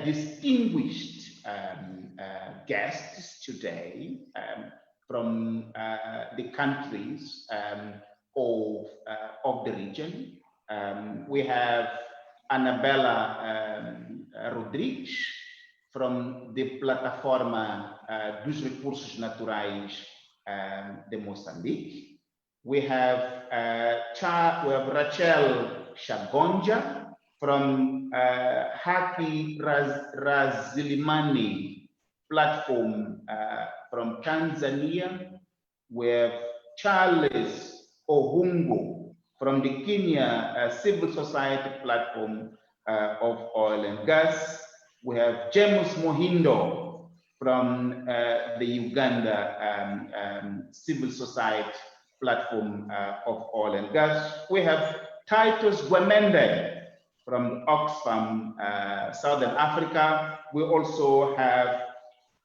distinguished guests today from the countries of the region. We have Anabela Rodrigues from the Plataforma dos Recursos Naturais de Moçambique. We have Rachael Chagonja from Hakirasilimani platform from Tanzania. We have Charles Ohungu from the Kenya Civil Society platform of oil and gas. We have James Muhindo from the Uganda Civil Society platform of oil and gas. We have Titus Gwemende from Oxfam, Southern Africa. We also have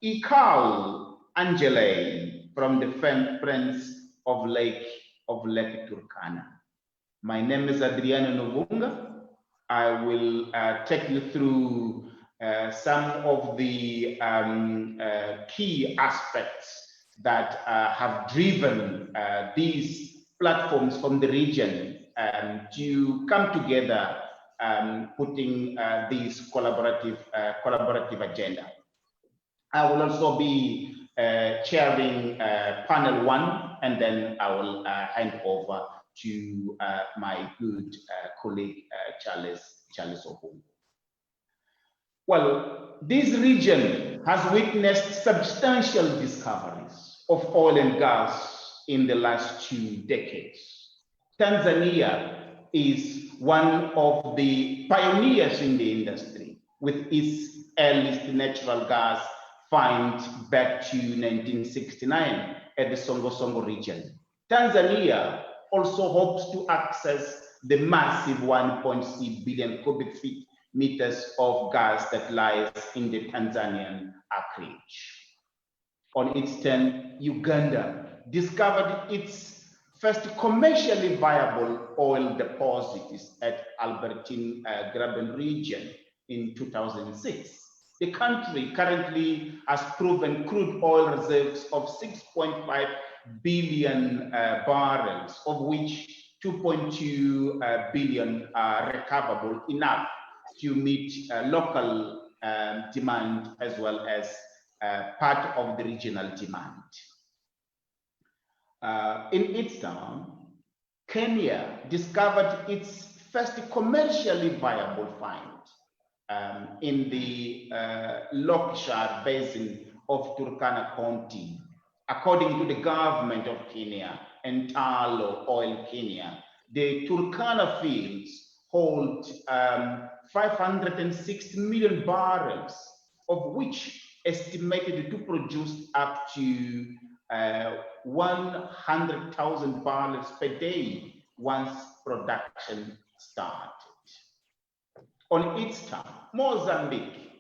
Ikal Angelei from the Friends of Lake Turkana. My name is Adriano Nuvunga. I will take you through some of the key aspects that have driven these platforms from the region to come together, putting this collaborative agenda. I will also be chairing panel 1, and then I will hand over to my good colleague Charles Ohungu. Well, this region has witnessed substantial discoveries of oil and gas in the last 2 decades. Tanzania is one of the pioneers in the industry, with its earliest natural gas find back to 1969 at the Songo region. Tanzania also hopes to access the massive 1.6 billion cubic meters of gas that lies in the Tanzanian acreage. On its turn, Uganda discovered its first commercially viable oil deposits at Albertine Graben region in 2006. The country currently has proven crude oil reserves of 6.5 billion barrels, of which 2.2 billion are recoverable enough to meet local demand as well as part of the regional demand. In its turn, Kenya discovered its first commercially viable find in the Lockshire Basin of Turkana County. According to the government of Kenya and Talo Oil Kenya, the Turkana fields hold 560 million barrels, of which estimated to produce up to 100,000 barrels per day once production started. On its turn, Mozambique,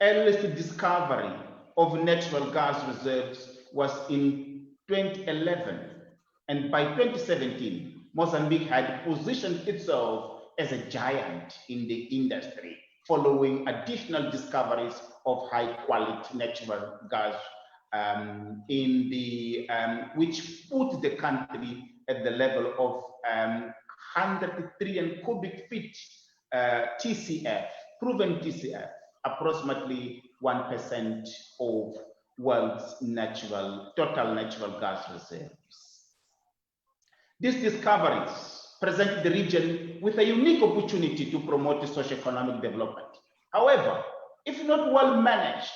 earliest discovery of natural gas reserves was in 2011, and by 2017, Mozambique had positioned itself as a giant in the industry, following additional discoveries of high-quality natural gas which put the country at the level of 100 trillion cubic feet TCF, proven TCF, approximately 1% of world's total natural gas reserves. These discoveries present the region with a unique opportunity to promote socio-economic development. However, if not well managed,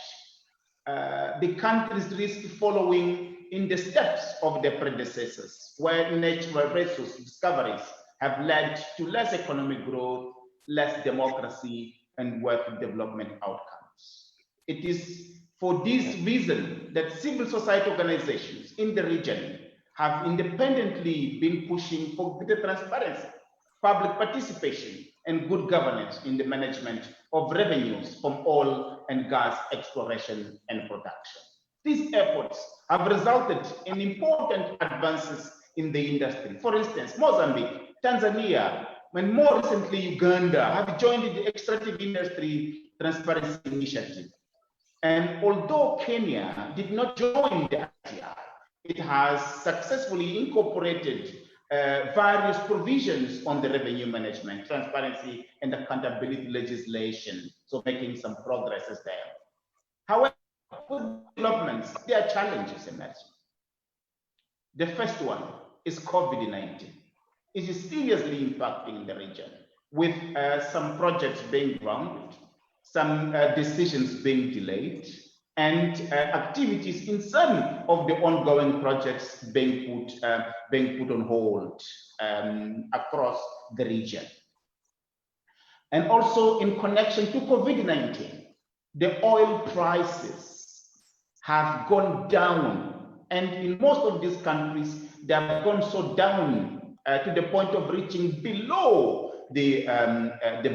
the countries risk following in the steps of their predecessors, where natural resource discoveries have led to less economic growth, less democracy, and worse development outcomes. It is for this reason that civil society organizations in the region have independently been pushing for greater transparency, public participation, and good governance in the management of revenues from oil and gas exploration and production. These efforts have resulted in important advances in the industry. For instance, Mozambique, Tanzania, and more recently Uganda have joined the extractive industry Transparency Initiative. And although Kenya did not join the ITI, it has successfully incorporated various provisions on the revenue management, transparency, and accountability legislation, so making some progresses there. However, with developments, there are challenges emerging. The first one is COVID-19. It is seriously impacting the region, with some projects being grounded, some decisions being delayed, and activities in some of the ongoing projects being put on hold across the region. And also in connection to COVID-19, the oil prices have gone down, and in most of these countries, they have gone so down to the point of reaching below the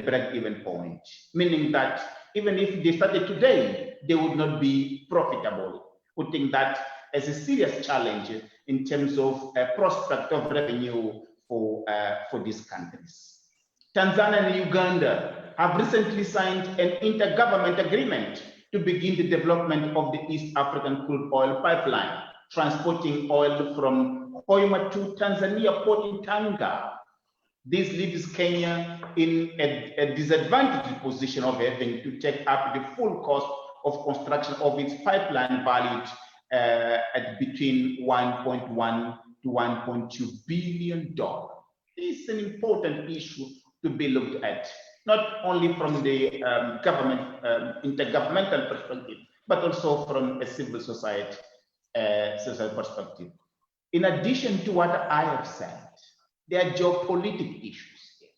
break-even point, meaning that even if they started today, they would not be profitable, putting that as a serious challenge in terms of prospect of revenue for these countries. Tanzania and Uganda have recently signed an intergovernment agreement to begin the development of the East African crude oil pipeline, transporting oil from Hoima to Tanzania port in Tanga. This leaves Kenya in a disadvantaged position of having to take up the full cost of construction of its pipeline, valued at between $1.1 to $1.2 billion. This is an important issue to be looked at, not only from the intergovernmental perspective, but also from a civil society perspective. In addition to what I have said, there are geopolitical issues here.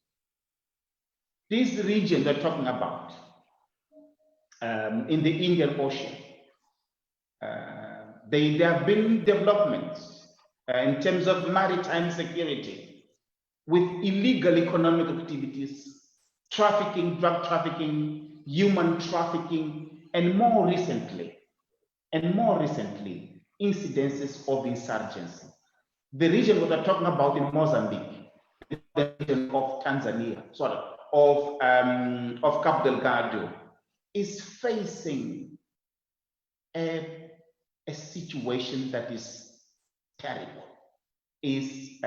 This region they're talking about in the Indian Ocean, there have been developments in terms of maritime security with illegal economic activities, trafficking, drug trafficking, human trafficking, and more recently, incidences of insurgency. The region what we're talking about in Mozambique, the region of Tanzania, of Cabo Delgado, is facing a situation that is terrible, is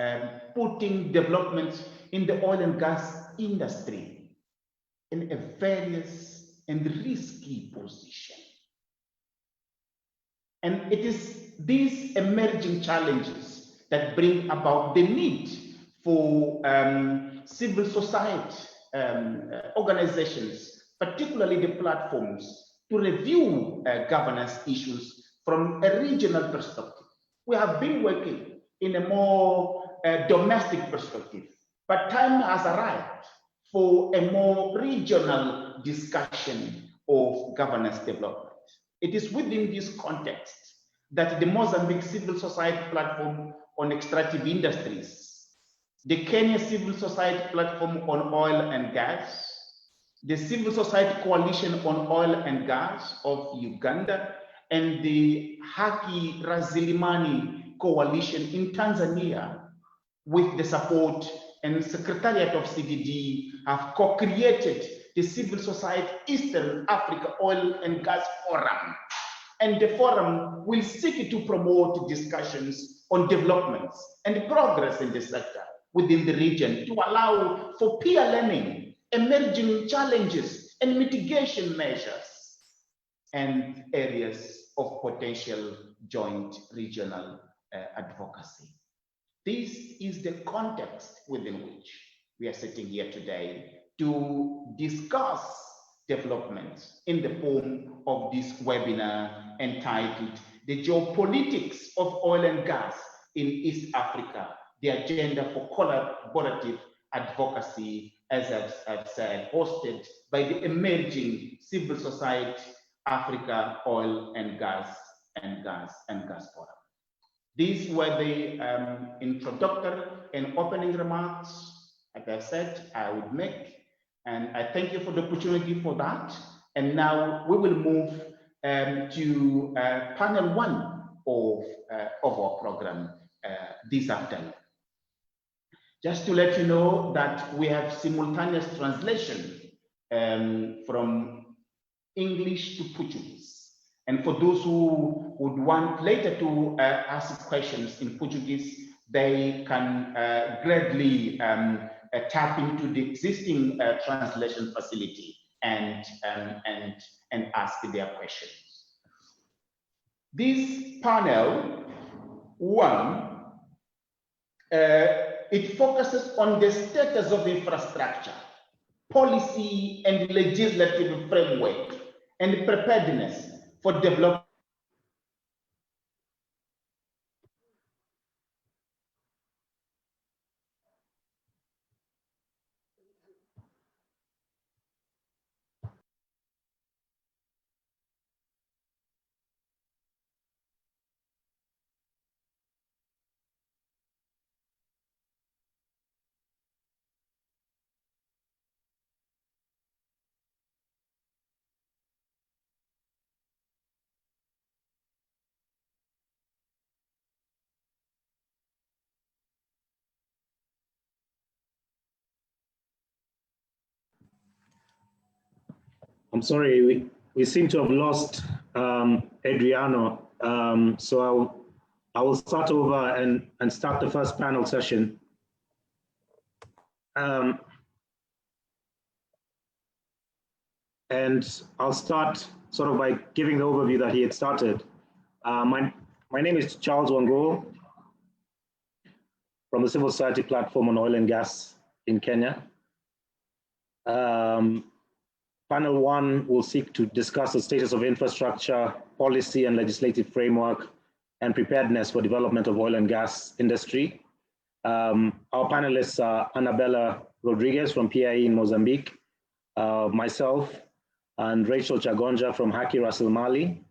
putting developments in the oil and gas industry in a various and risky position. And it is these emerging challenges that bring about the need for civil society organizations, particularly the platforms, to review governance issues from a regional perspective. We have been working in a more domestic perspective, but time has arrived for a more regional discussion of governance development. It is within this context that the Mozambique Civil Society Platform on Extractive Industries, the Kenya Civil Society Platform on Oil and Gas, the Civil Society Coalition on Oil and Gas of Uganda, and the Hakirasilimani Coalition in Tanzania, with the support and Secretariat of CDD, have co-created the Civil Society Eastern Africa Oil and Gas Forum. And the forum will seek to promote discussions on developments and progress in the sector within the region to allow for peer learning, emerging challenges and mitigation measures, and areas of potential joint regional advocacy. This is the context within which we are sitting here today to discuss developments in the form of this webinar entitled The Geopolitics of Oil and Gas in East Africa, the Agenda for Collaborative Advocacy, as I've said, hosted by the emerging Civil Society Africa Oil and Gas Forum. These were the introductory and opening remarks, as I said, I would make. And I thank you for the opportunity for that. And now we will move to panel one of our program this afternoon. Just to let you know that we have simultaneous translation from English to Portuguese. And for those who would want later to ask questions in Portuguese, they can gladly tap into the existing translation facility and ask their questions. This panel one, it focuses on the status of infrastructure, policy and legislative framework, and preparedness for development. I'm sorry, we seem to have lost Adriano. So I will start over and start the first panel session. And I'll start sort of by giving the overview that he had started. My name is Charles Wanguhu from the Civil Society Platform on Oil and Gas in Kenya. Panel one will seek to discuss the status of infrastructure, policy and legislative framework, and preparedness for development of oil and gas industry. Our panelists are Anabela Rodrigues from PIE in Mozambique, myself, and Rachael Chagonja from Hakirasilimani,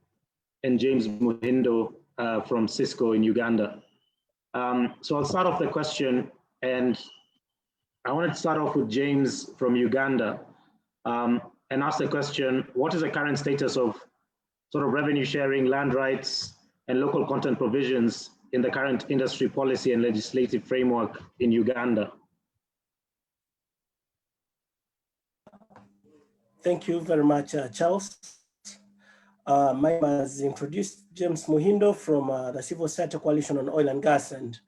and James Muhindo from CSCO in Uganda. So I'll start off the question, and I wanted to start off with James from Uganda. And ask the question, what is the current status of sort of revenue sharing, land rights, and local content provisions in the current industry policy and legislative framework in Uganda? Thank you very much, Charles. My name is introduced, James Muhindo from the Civil Society Coalition on Oil and Gas. And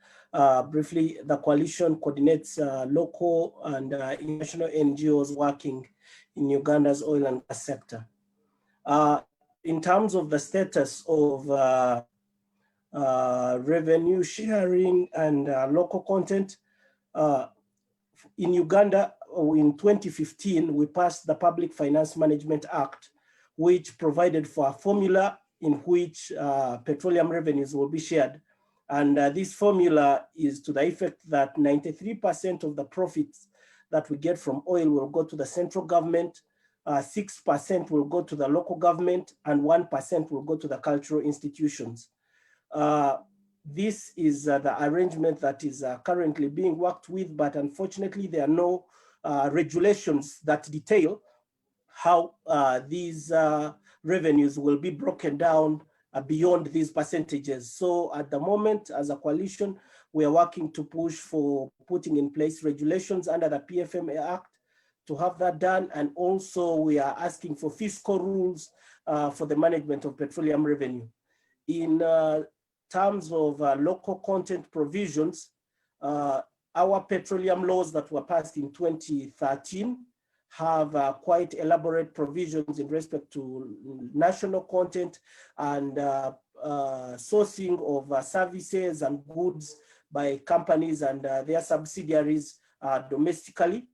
briefly, the coalition coordinates local and international NGOs working in Uganda's oil and gas sector. In terms of the status of revenue sharing and local content, in Uganda, in 2015, we passed the Public Finance Management Act, which provided for a formula in which petroleum revenues will be shared. And this formula is to the effect that 93% of the profits that we get from oil will go to the central government, 6% will go to the local government, and 1% will go to the cultural institutions. This is the arrangement that is currently being worked with, but unfortunately there are no regulations that detail how these revenues will be broken down beyond these percentages. So at the moment, as a coalition, we are working to push for putting in place regulations under the PFMA Act to have that done. And also we are asking for fiscal rules for the management of petroleum revenue. In terms of local content provisions, our petroleum laws that were passed in 2013 have quite elaborate provisions in respect to national content and sourcing of services and goods by companies and their subsidiaries domestically.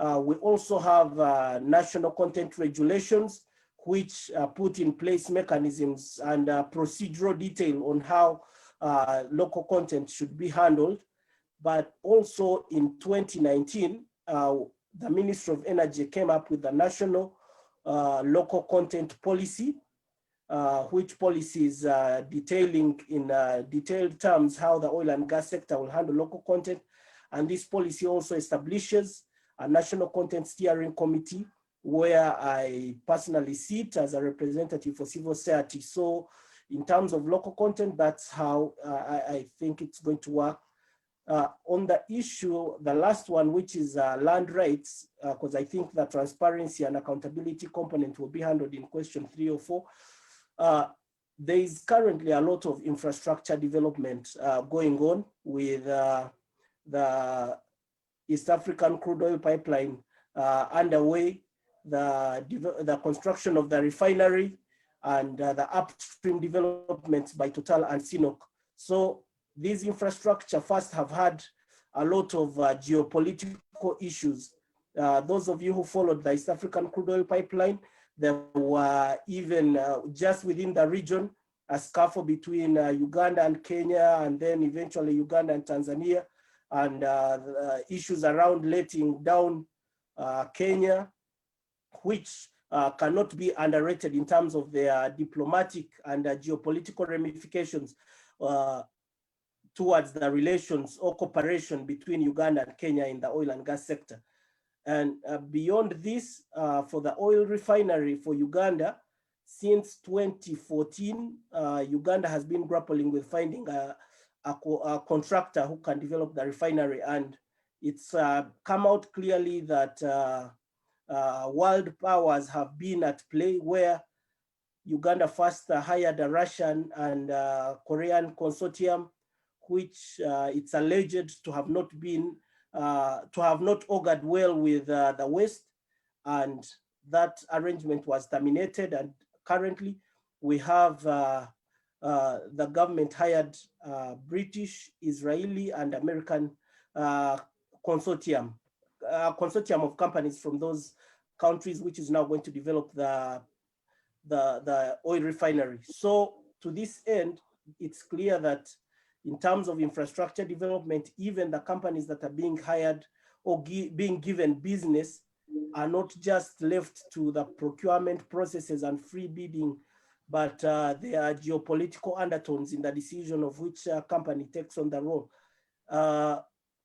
We also have national content regulations, which put in place mechanisms and procedural detail on how local content should be handled. But also in 2019, the Ministry of Energy came up with the national local content policy, which policy is detailing in detailed terms how the oil and gas sector will handle local content. And this policy also establishes a national content steering committee where I personally sit as a representative for civil society. So in terms of local content, that's how I think it's going to work. On the issue, the last one, which is land rights, because I think the transparency and accountability component will be handled in question 3 or 4. There is currently a lot of infrastructure development going on with the East African crude oil pipeline underway, the construction of the refinery, and the upstream developments by Total and CNOOC. So these infrastructure first have had a lot of geopolitical issues. Those of you who followed the East African crude oil pipeline, there were even just within the region, a scuffle between Uganda and Kenya, and then eventually Uganda and Tanzania, and issues around letting down Kenya, which cannot be underrated in terms of their diplomatic and geopolitical ramifications towards the relations or cooperation between Uganda and Kenya in the oil and gas sector. And beyond this, for the oil refinery for Uganda, since 2014, Uganda has been grappling with finding a contractor who can develop the refinery. And it's come out clearly that world powers have been at play, where Uganda first hired a Russian and Korean consortium, which it's alleged to have not been, to have not augured well with the West, and that arrangement was terminated. And currently we have the government hired British, Israeli, and American consortium of companies from those countries, which is now going to develop the oil refinery. So to this end, it's clear that in terms of infrastructure development, even the companies that are being hired or being given business are not just left to the procurement processes and free bidding, but there are geopolitical undertones in the decision of which company takes on the role.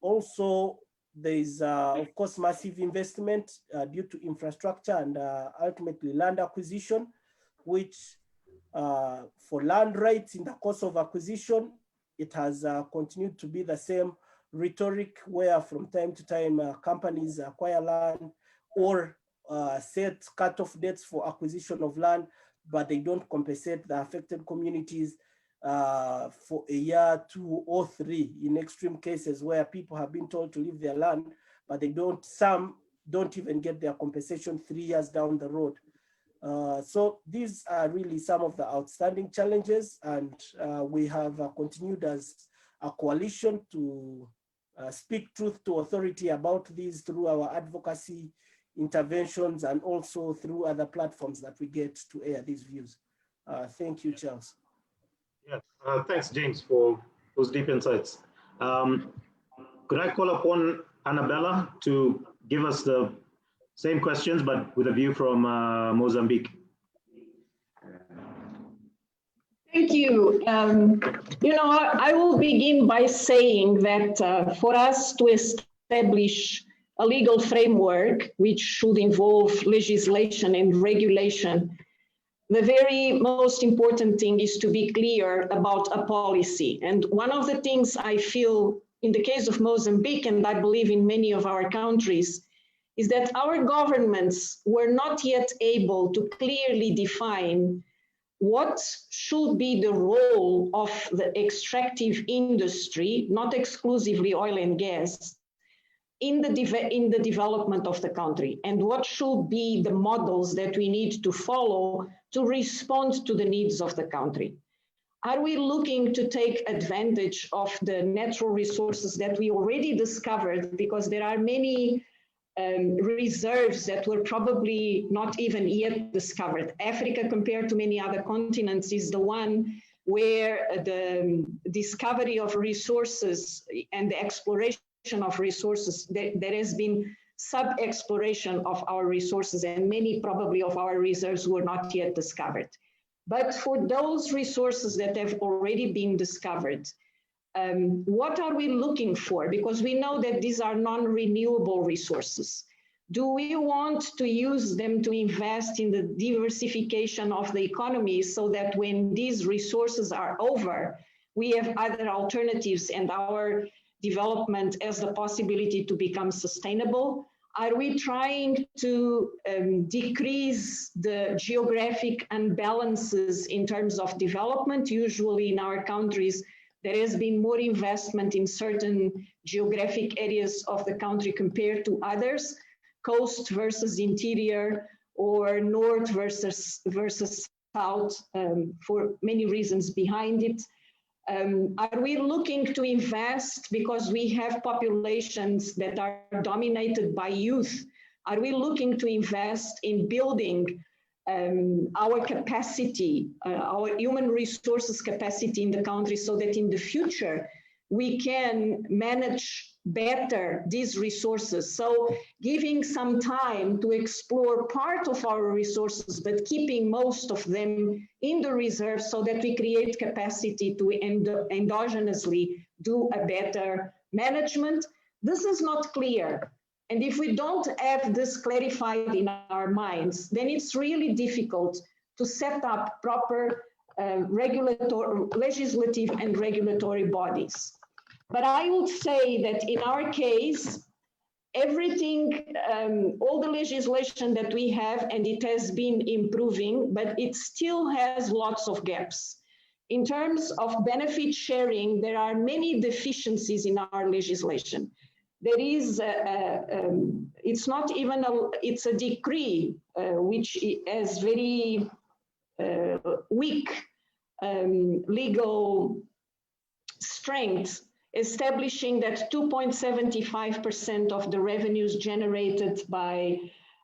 Also, there is, of course, massive investment due to infrastructure and ultimately land acquisition, which for land rights in the course of acquisition, it has continued to be the same rhetoric, where from time to time companies acquire land or set cutoff dates for acquisition of land, but they don't compensate the affected communities for a year, 2 or 3, in extreme cases where people have been told to leave their land, but they don't, some don't even get their compensation 3 years down the road. So these are really some of the outstanding challenges, and we have continued as a coalition to speak truth to authority about these through our advocacy interventions and also through other platforms that we get to air these views. Thank you, Charles. Yeah, thanks, James, for those deep insights. Could I call upon Anabela to give us the same questions, but with a view from Mozambique? Thank you. You know, I will begin by saying that for us to establish a legal framework, which should involve legislation and regulation, the very most important thing is to be clear about a policy. And one of the things I feel in the case of Mozambique, and I believe in many of our countries, is that our governments were not yet able to clearly define what should be the role of the extractive industry, not exclusively oil and gas, in the development of the country, and what should be the models that we need to follow to respond to the needs of the country. Are we looking to take advantage of the natural resources that we already discovered, because there are many reserves that were probably not even yet discovered. Africa, compared to many other continents, is the one where the discovery of resources and the exploration of resources, there has been sub-exploration of our resources, and many probably of our reserves were not yet discovered. But for those resources that have already been discovered, what are we looking for? Because we know that these are non-renewable resources. Do we want to use them to invest in the diversification of the economy so that when these resources are over, we have other alternatives and our development as the possibility to become sustainable? Are we trying to decrease the geographic imbalances in terms of development? Usually in our countries, there has been more investment in certain geographic areas of the country compared to others, coast versus interior, or north versus south, for many reasons behind it. Are we looking to invest because we have populations that are dominated by youth? Are we looking to invest in building our capacity, our human resources capacity in the country, so that in the future we can manage better these resources? So giving some time to explore part of our resources, but keeping most of them in the reserve so that we create capacity to endogenously do a better management. This is not clear. And if we don't have this clarified in our minds, then it's really difficult to set up proper regulatory, legislative and regulatory bodies. But I would say that in our case, everything, all the legislation that we have, and it has been improving, but it still has lots of gaps. In terms of benefit sharing, there are many deficiencies in our legislation. There is, it's not even it's a decree which has very weak legal strength, establishing that 2.75% of the revenues generated by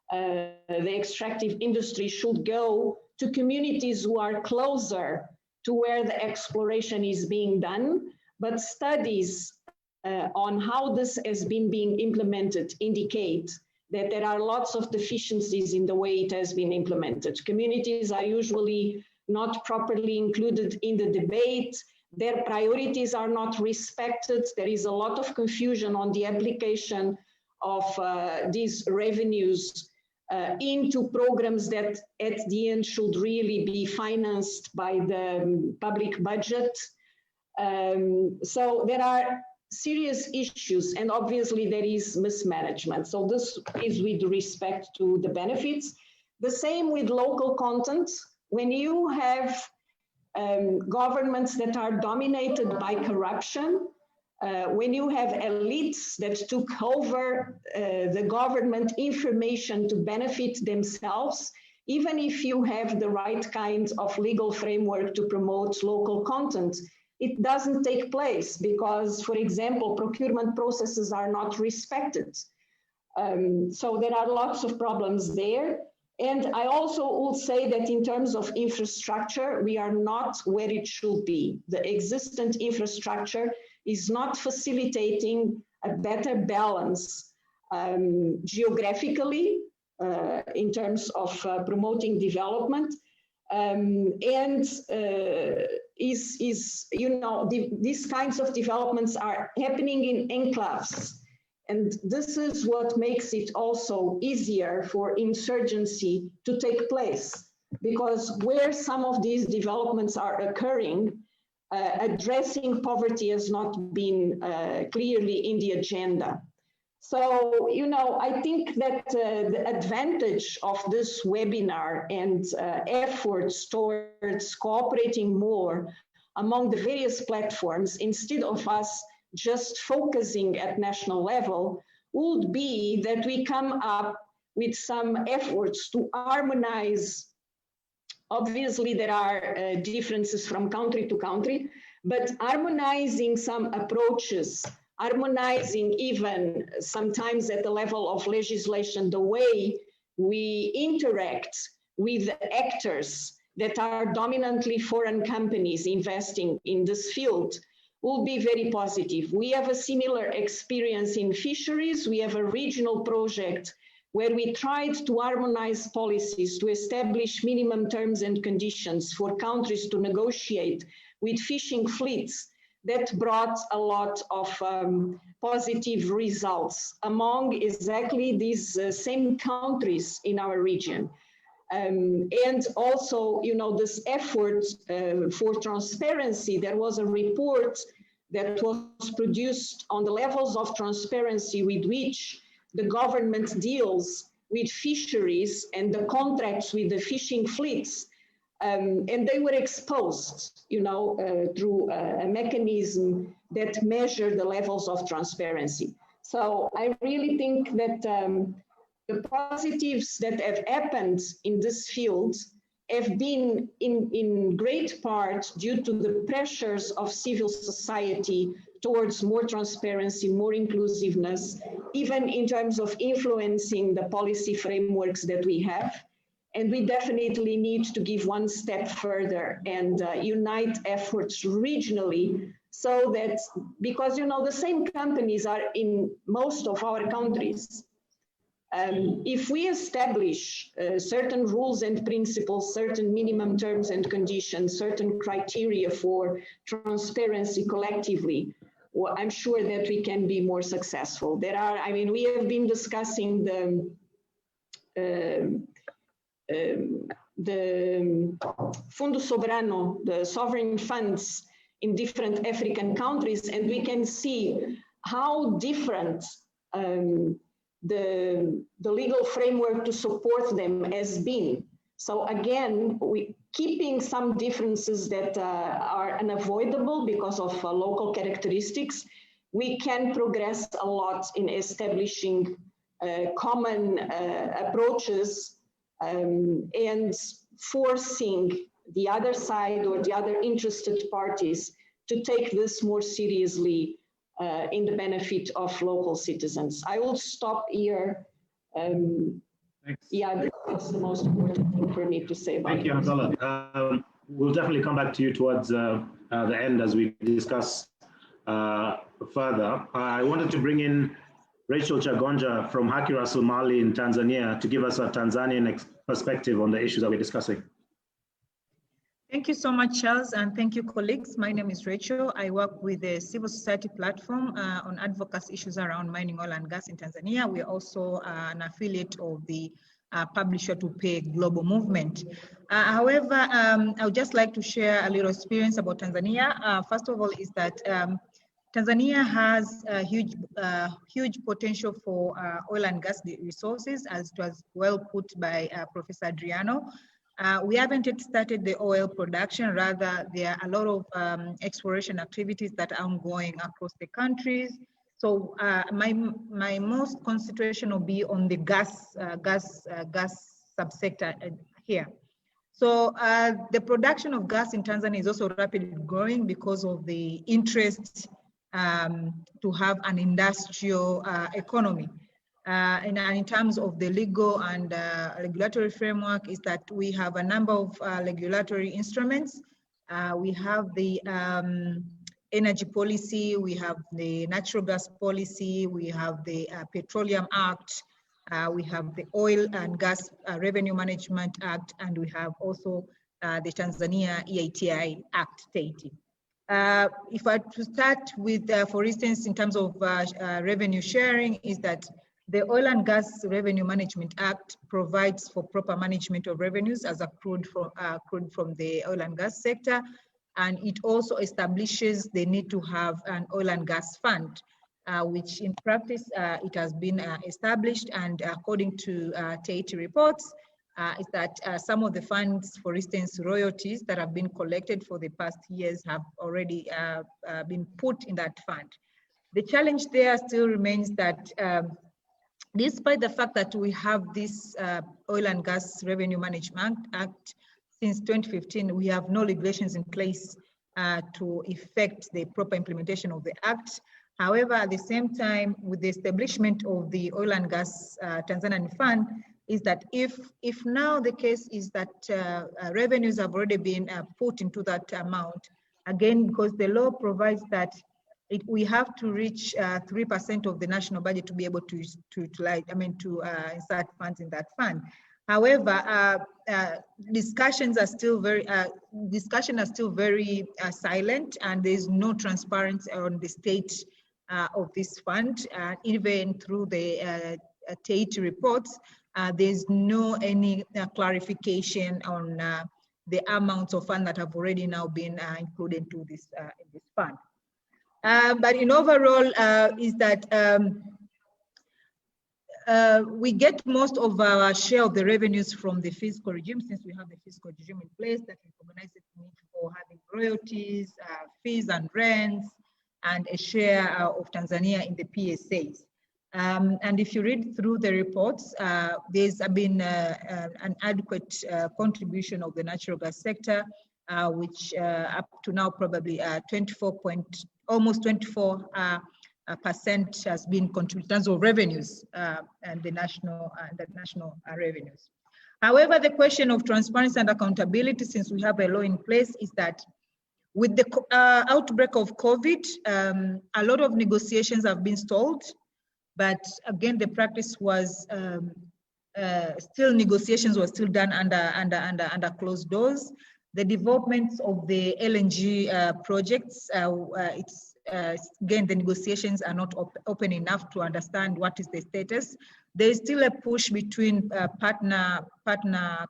the extractive industry should go to communities who are closer to where the exploration is being done. But studies on how this has been being implemented indicate that there are lots of deficiencies in the way it has been implemented. Communities are usually not properly included in the debate. Their priorities are not respected. There is a lot of confusion on the application of these revenues into programs that at the end should really be financed by the public budget. So there are serious issues, and obviously there is mismanagement. So this is with respect to the benefits. The same with local content. When you have governments that are dominated by corruption, when you have elites that took over the government information to benefit themselves, even if you have the right kind of legal framework to promote local content, it doesn't take place because, for example, procurement processes are not respected. So there are lots of problems there. And I also would say that in terms of infrastructure, we are not where it should be. The existent infrastructure is not facilitating a better balance geographically in terms of promoting development. These kinds of developments are happening in enclaves. And this is what makes it also easier for insurgency to take place, because where some of these developments are occurring, addressing poverty has not been clearly in the agenda. So, I think that the advantage of this webinar and efforts towards cooperating more among the various platforms, instead of us just focusing at national level, would be that we come up with some efforts to harmonize. Obviously, there are differences from country to country, but harmonizing some approaches, harmonizing even sometimes at the level of legislation, the way we interact with actors that are dominantly foreign companies investing in this field, will be very positive. We have a similar experience in fisheries. We have a regional project where we tried to harmonize policies to establish minimum terms and conditions for countries to negotiate with fishing fleets that brought a lot of positive results among exactly these same countries in our region. And also, this effort for transparency, there was a report that was produced on the levels of transparency with which the government deals with fisheries and the contracts with the fishing fleets. And they were exposed, through a mechanism that measured the levels of transparency. So I really think that the positives that have happened in this field have been in great part due to the pressures of civil society towards more transparency, more inclusiveness, even in terms of influencing the policy frameworks that we have. And we definitely need to give one step further and unite efforts regionally so that, because the same companies are in most of our countries. If we establish certain rules and principles, certain minimum terms and conditions, certain criteria for transparency collectively, well, I'm sure that we can be more successful. We have been discussing the Fundo Soberano, the sovereign funds in different African countries, and we can see how different the legal framework to support them has been. So again, keeping some differences that are unavoidable because of local characteristics, we can progress a lot in establishing common approaches and forcing the other side or the other interested parties to take this more seriously in the benefit of local citizens. I will stop here. Yeah, that's the most important thing for me to say about it. Thank you, Anabela. We'll definitely come back to you towards the end as we discuss further. I wanted to bring in Rachael Chagonja from Hakirasilimani in Tanzania to give us a Tanzanian perspective on the issues that we're discussing. Thank you so much, Charles, and thank you, colleagues. My name is Rachael. I work with the civil society platform on advocacy issues around mining, oil, and gas in Tanzania. We are also an affiliate of the Publisher to Pay global movement. However, I would just like to share a little experience about Tanzania. First of all, is that Tanzania has a huge potential for oil and gas resources, as it was well put by Professor Adriano. We haven't yet started the oil production. Rather, there are a lot of exploration activities that are ongoing across the countries. So my most concentration will be on the gas subsector here. So the production of gas in Tanzania is also rapidly growing because of the interest to have an industrial economy. And in terms of the legal and regulatory framework, is that we have a number of regulatory instruments. We have the energy policy, we have the natural gas policy, we have the Petroleum Act, we have the Oil and Gas Revenue Management Act, and we have also the Tanzania EITI Act 80. If I to start with, for instance, in terms of revenue sharing, is that the Oil and Gas Revenue Management Act provides for proper management of revenues as accrued from the oil and gas sector, and it also establishes the need to have an oil and gas fund, which in practice it has been established, and according to TAIT reports, is that some of the funds, for instance, royalties that have been collected for the past years have already been put in that fund. The challenge there still remains that despite the fact that we have this Oil and Gas Revenue Management Act since 2015, we have no regulations in place to effect the proper implementation of the act. However, at the same time, with the establishment of the Oil and Gas Tanzanian Fund, is that if now the case is that revenues have already been put into that amount, again, because the law provides that we have to reach 3% of the national budget to be able to utilize, insert funds in that fund. However, discussions are still very silent, and there is no transparency on the state of this fund. Even through the TAIT reports, there's no any clarification on the amounts of funds that have already now been included into this in this fund. But in overall is that we get most of our share of the revenues from the fiscal regime, since we have the fiscal regime in place that recognizes the need for having royalties, fees and rents, and a share of Tanzania in the PSAs. And if you read through the reports, there's been an adequate contribution of the natural gas sector, which up to now probably almost 24% has been contributed in terms of revenues and the national revenues. However, the question of transparency and accountability, since we have a law in place, is that with the outbreak of COVID, a lot of negotiations have been stalled. But again, the practice was still negotiations were still done under closed doors. The development of the LNG projects, again, the negotiations are not open enough to understand what is the status. There is still a push between partner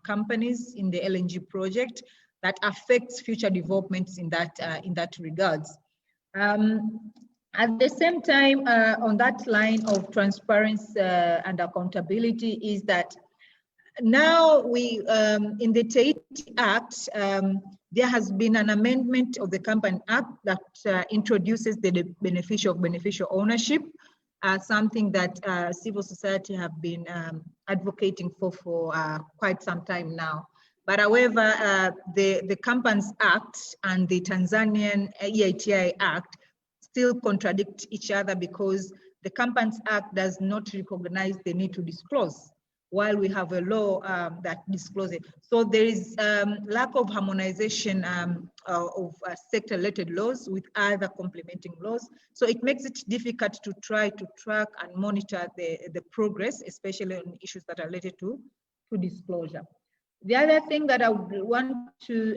companies in the LNG project that affects future developments in that regards. At the same time, on that line of transparency and accountability is that now we, in the Tahiti Act, there has been an amendment of the Company Act that introduces the beneficial ownership, something that civil society have been advocating for quite some time now. But however, the Companies Act and the Tanzanian EITI Act still contradict each other, because the Companies Act does not recognize the need to disclose, while we have a law that discloses it. So there is lack of harmonization of sector-related laws with other complementing laws. So it makes it difficult to try to track and monitor the progress, especially on issues that are related to disclosure. The other thing that I would want to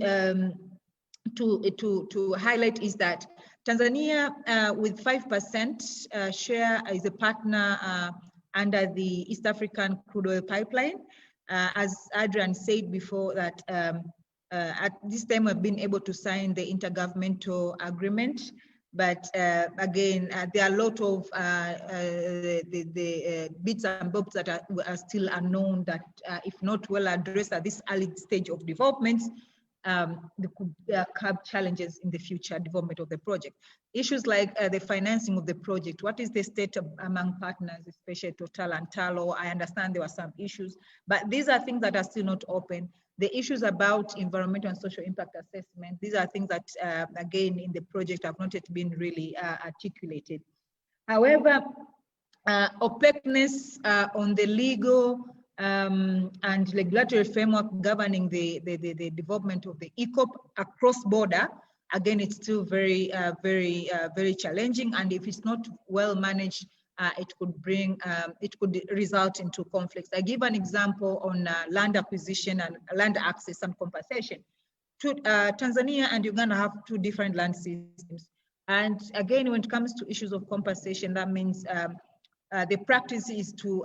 highlight is that Tanzania, with 5% share, is a partner under the East African crude oil pipeline. As Adrian said before, that at this time we've been able to sign the intergovernmental agreement, but again, there are a lot of the bits and bobs that are still unknown, that if not well addressed at this early stage of developments, they could curb challenges in the future development of the project. Issues like the financing of the project. What is the state among partners, especially Total and Talo? I understand there were some issues, but these are things that are still not open. The issues about environmental and social impact assessment, these are things that, again, in the project have not yet been really articulated. However, opaqueness on the legal and regulatory framework governing the development of the ECOP across border, again, it's still very challenging. And if it's not well managed, it could result into conflicts. I give an example on land acquisition and land access and compensation. Tanzania and Uganda have two different land systems. And again, when it comes to issues of compensation, that means the practice is to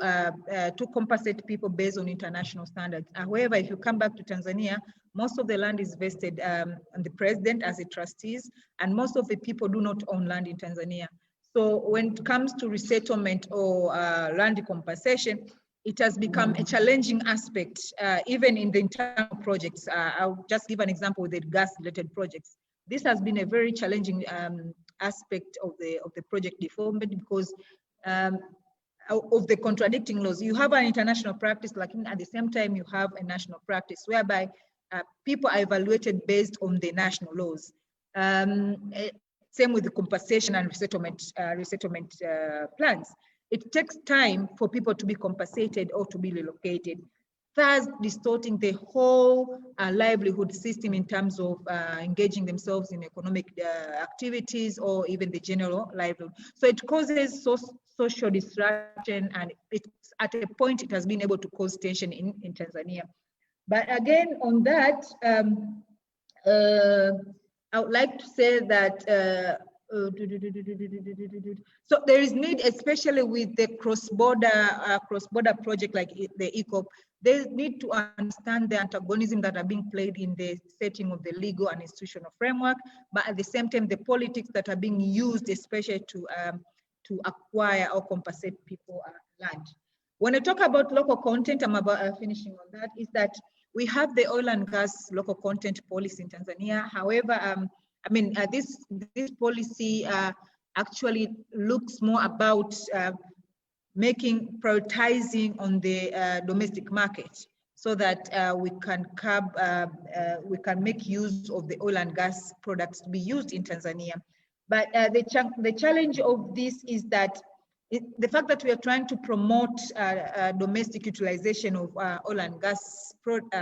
compensate people based on international standards. However, if you come back to Tanzania, most of the land is vested on the president as a trustees, and most of the people do not own land in Tanzania. So when it comes to resettlement or land compensation, it has become a challenging aspect, even in the internal projects. I'll just give an example with the gas-related projects. This has been a very challenging aspect of the project development, because of the contradicting laws. You have an international practice, like at the same time you have a national practice, whereby people are evaluated based on the national laws. Same with the compensation and resettlement plans. It takes time for people to be compensated or to be relocated, thus distorting the whole livelihood system in terms of engaging themselves in economic activities or even the general livelihood. So it causes social disruption, and it's at a point it has been able to cause tension in Tanzania. But again, on that, I would like to say that So there is need, especially with the cross-border project like the Ikal, they need to understand the antagonism that are being played in the setting of the legal and institutional framework, but at the same time, the politics that are being used, especially to acquire or compensate people land. When I talk about local content, I'm about finishing on that, is that we have the oil and gas local content policy in Tanzania. However, this policy actually looks more about prioritizing on the domestic market, so that we can make use of the oil and gas products to be used in Tanzania. But the challenge of this is that the fact that we are trying to promote domestic utilization of oil and gas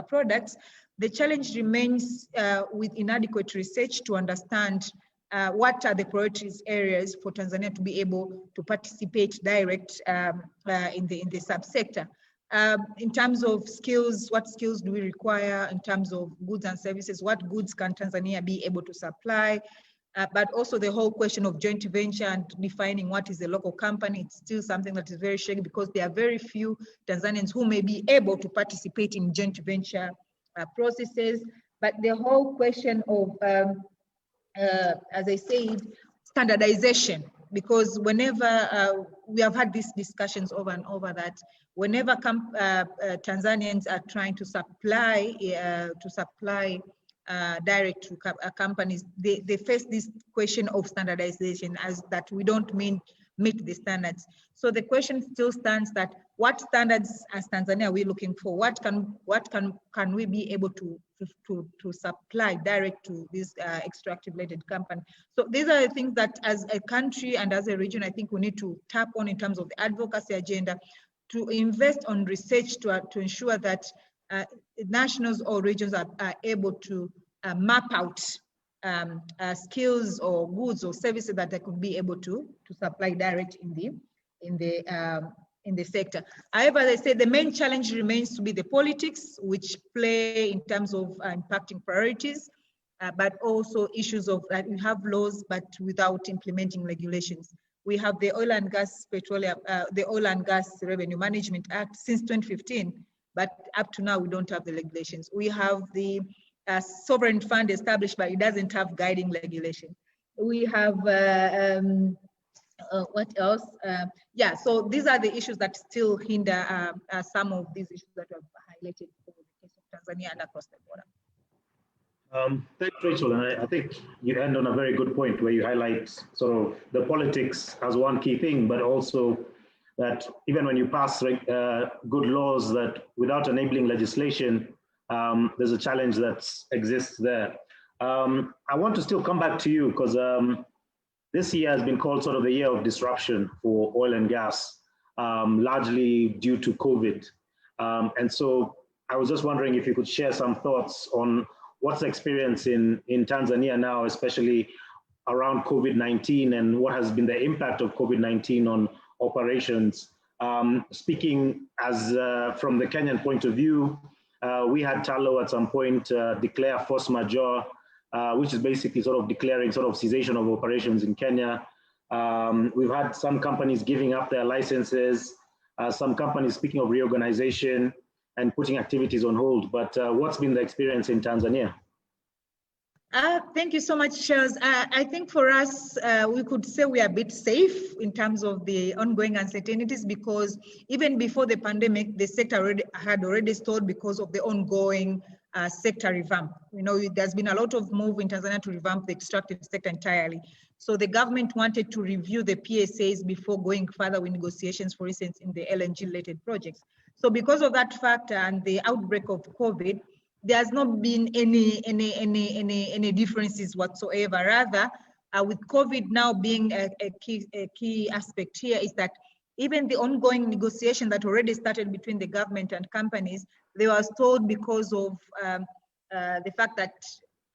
products, the challenge remains with inadequate research to understand what are the priorities areas for Tanzania to be able to participate direct in the subsector. In terms of skills, what skills do we require? In terms of goods and services, what goods can Tanzania be able to supply? But also the whole question of joint venture and defining what is a local company, it's still something that is very shaky, because there are very few Tanzanians who may be able to participate in joint venture processes. But the whole question of, as I said, standardization, because whenever we have had these discussions over and over, that whenever Tanzanians are trying to supply direct to companies, they face this question of standardization, as that we don't meet the standards. So the question still stands that what standards as Tanzania are we looking for? What can we be able to supply direct to this extractive-related company? So these are the things that as a country and as a region, I think we need to tap on in terms of the advocacy agenda, to invest on research to ensure that nationals or regions are able to map out skills or goods or services that they could be able to supply direct in the sector. However, as I said, the main challenge remains to be the politics, which play in terms of impacting priorities, but also issues of that we have laws but without implementing regulations. We have the Oil and Gas Revenue Management Act since 2015. But up to now, we don't have the regulations. We have the sovereign fund established, but it doesn't have guiding regulation. We have, what else? Yeah, so these are the issues that still hinder some of these issues that were highlighted for the case of Tanzania and across the border. Thanks, Rachel. And I think you end on a very good point where you highlight sort of the politics as one key thing, but also that even when you pass good laws, that without enabling legislation, there's a challenge that exists there. I want to still come back to you, because this year has been called sort of the year of disruption for oil and gas, largely due to COVID. And so I was just wondering if you could share some thoughts on what's the experience in Tanzania now, especially around COVID-19, and what has been the impact of COVID-19 on operations. Speaking as from the Kenyan point of view, we had Talo at some point declare force majeure, which is basically sort of declaring sort of cessation of operations in Kenya. We've had some companies giving up their licenses, some companies speaking of reorganization and putting activities on hold. But what's been the experience in Tanzania? Thank you so much, Charles. I think for us, we could say we are a bit safe in terms of the ongoing uncertainties, because even before the pandemic, the sector had already stalled because of the ongoing sector revamp. You know, there's been a lot of move in Tanzania to revamp the extractive sector entirely. So the government wanted to review the PSAs before going further with negotiations, for instance, in the LNG-related projects. So because of that factor and the outbreak of COVID, there has not been any differences whatsoever. Rather, with COVID now being a key aspect here, is that even the ongoing negotiation that already started between the government and companies, they were stalled because of the fact that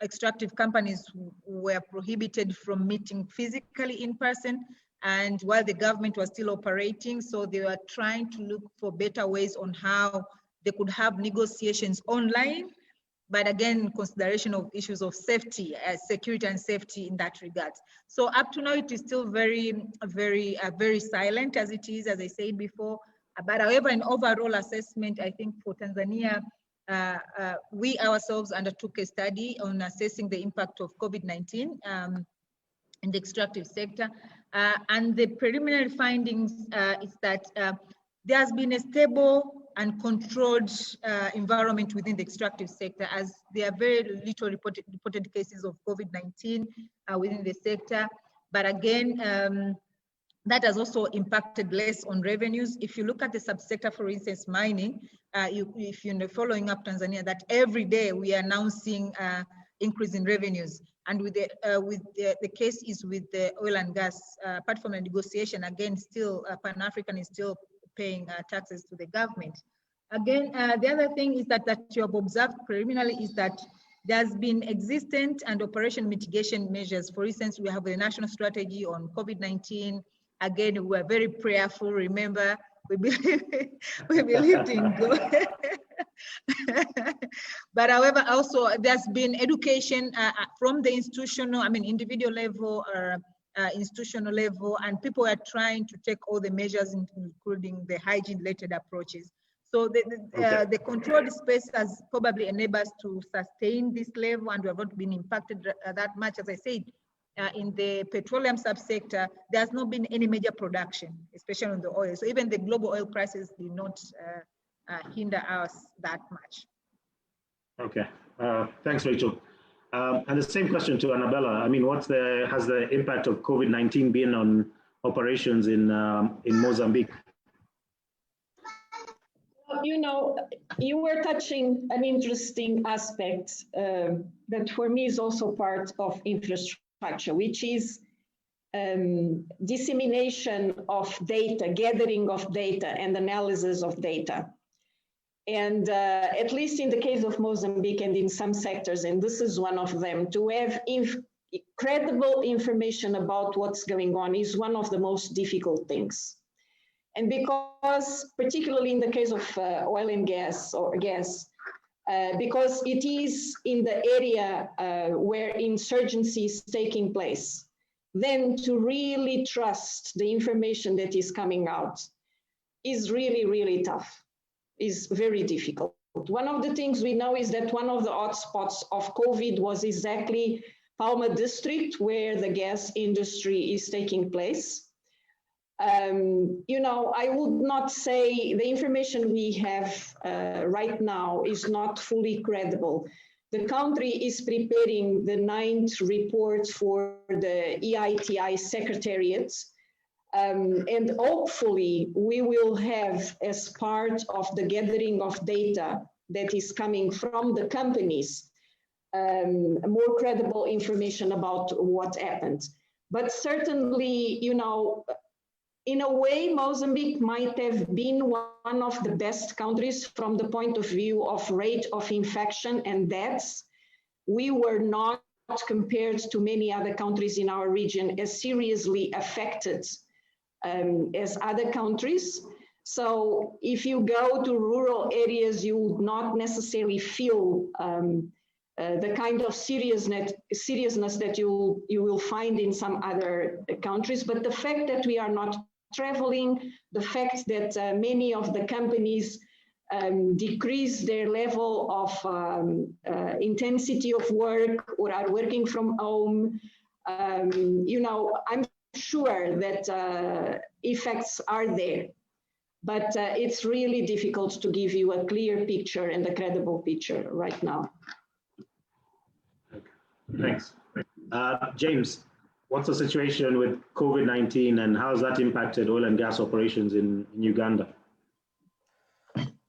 extractive companies were prohibited from meeting physically in person, and while the government was still operating, so they were trying to look for better ways on how they could have negotiations online. but again, consideration of issues of safety, security and safety in that regard. So up to now, it is still very silent as it is, as I said before. But however, an overall assessment, I think for Tanzania, we ourselves undertook a study on assessing the impact of COVID-19 in the extractive sector. And the preliminary findings is that there has been a stable and controlled environment within the extractive sector, as there are very little reported cases of COVID-19 within the sector. But again, that has also impacted less on revenues. If you look at the subsector, for instance, mining, if you're following up Tanzania, that every day we are announcing increase in revenues. And with the case is with the oil and gas, apart from the negotiation, again, still Pan-African is still paying taxes to the government. Again, the other thing is that you have observed preliminarily is that there's been existent and operation mitigation measures. For instance, we have a national strategy on COVID-19. Again, we were very prayerful. Remember, we believed in God. But however, also there's been education from the institutional, individual level or institutional level, and people are trying to take all the measures, including the hygiene-related approaches. So the controlled space has probably enabled us to sustain this level, and we have not been impacted that much. As I said, in the petroleum subsector, there's not been any major production, especially on the oil. So even the global oil prices did not hinder us that much. Okay, thanks, Rachel. And the same question to Anabela. Has the impact of COVID-19 been on operations in Mozambique? You were touching an interesting aspect that for me is also part of infrastructure, which is dissemination of data, gathering of data and analysis of data. And at least in the case of Mozambique and in some sectors, and this is one of them, to have credible information about what's going on is one of the most difficult things. And because, particularly in the case of oil and gas, because it is in the area where insurgency is taking place, then to really trust the information that is coming out is really, really tough, is very difficult. One of the things we know is that one of the hotspots of COVID was exactly Palma district, where the gas industry is taking place. I would not say the information we have right now is not fully credible. The country is preparing the 9th report for the EITI Secretariat, and hopefully we will have, as part of the gathering of data that is coming from the companies, more credible information about what happened. But certainly, in a way, Mozambique might have been one of the best countries from the point of view of rate of infection and deaths. We were not, compared to many other countries in our region, as seriously affected as other countries. So if you go to rural areas, you would not necessarily feel the kind of seriousness that you will find in some other countries. But the fact that we are not traveling, the fact that many of the companies decrease their level of intensity of work or are working from home, I'm sure that effects are there. But it's really difficult to give you a clear picture and a credible picture right now. Thanks. James, what's the situation with COVID-19 and how has that impacted oil and gas operations in Uganda?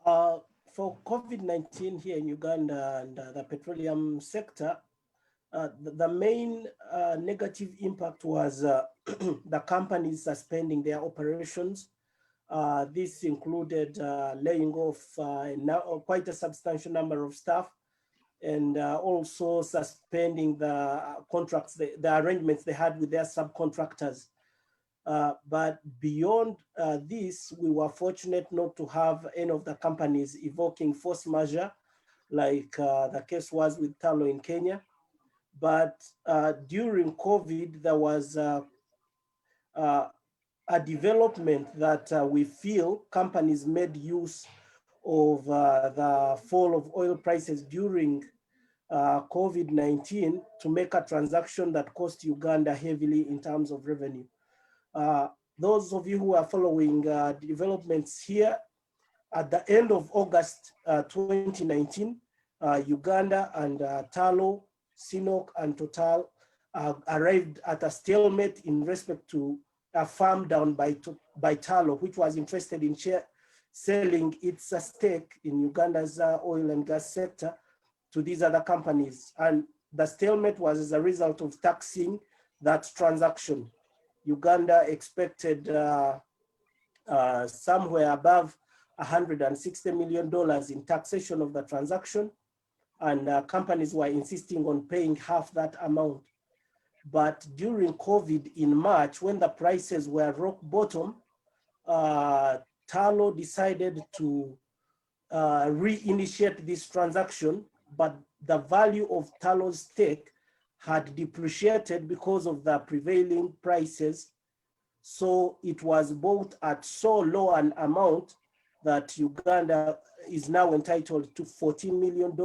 For COVID-19 here in Uganda and the petroleum sector, the main negative impact was the companies suspending their operations. This included laying off quite a substantial number of staff, and also suspending the contracts, the arrangements they had with their subcontractors. But beyond this, we were fortunate not to have any of the companies evoking force majeure like the case was with Talo in Kenya. But during COVID, there was a development that we feel companies made use of the fall of oil prices during COVID-19 to make a transaction that cost Uganda heavily in terms of revenue. Those of you who are following developments here, at the end of August 2019, Uganda and Talo, Sinok, and Total arrived at a stalemate in respect to a farm down by Talo, which was interested in selling its stake in Uganda's oil and gas sector to these other companies. And the stalemate was as a result of taxing that transaction. Uganda expected somewhere above $160 million in taxation of the transaction, and companies were insisting on paying half that amount. But during COVID in March, when the prices were rock bottom, Talo decided to reinitiate this transaction, but the value of Talo's stake had depreciated because of the prevailing prices. So it was bought at so low an amount that Uganda is now entitled to $14 million,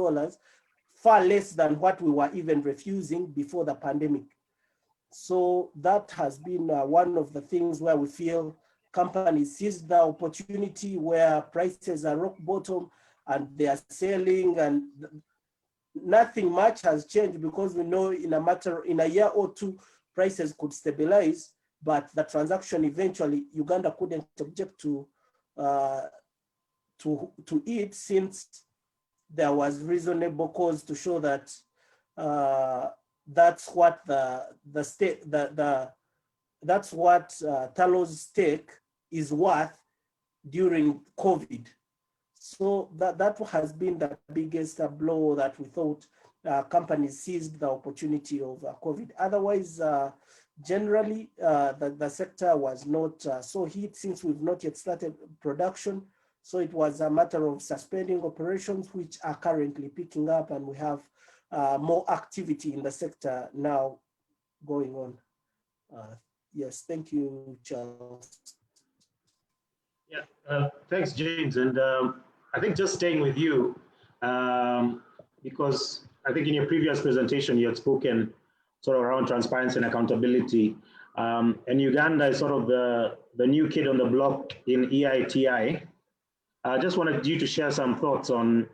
far less than what we were even refusing before the pandemic. So that has been one of the things where we feel companies seized the opportunity where prices are rock bottom and they are selling, and nothing much has changed because we know in a year or two, prices could stabilize, but the transaction eventually, Uganda couldn't object to it, since there was reasonable cause to show that that's what that's what Talo's stake is worth during COVID. So that has been the biggest blow that we thought companies seized the opportunity of COVID. Otherwise, generally, the sector was not so hit since we've not yet started production. So it was a matter of suspending operations, which are currently picking up, and we have more activity in the sector now going on. Yes, thank you, Charles. Yeah, thanks, James. And I think just staying with you, because I think in your previous presentation, you had spoken sort of around transparency and accountability. And Uganda is sort of the new kid on the block in EITI. I just wanted you to share some thoughts on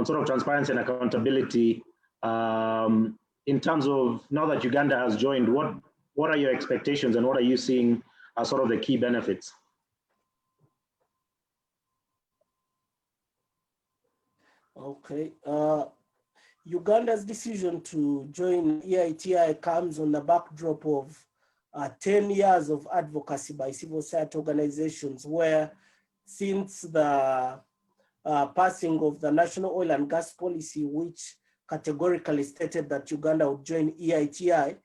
sort of transparency and accountability in terms of, now that Uganda has joined, what are your expectations and what are you seeing as sort of the key benefits? Okay. Uganda's decision to join EITI comes on the backdrop of 10 years of advocacy by civil society organizations, where since the passing of the National Oil and Gas Policy, which categorically stated that Uganda would join EITI,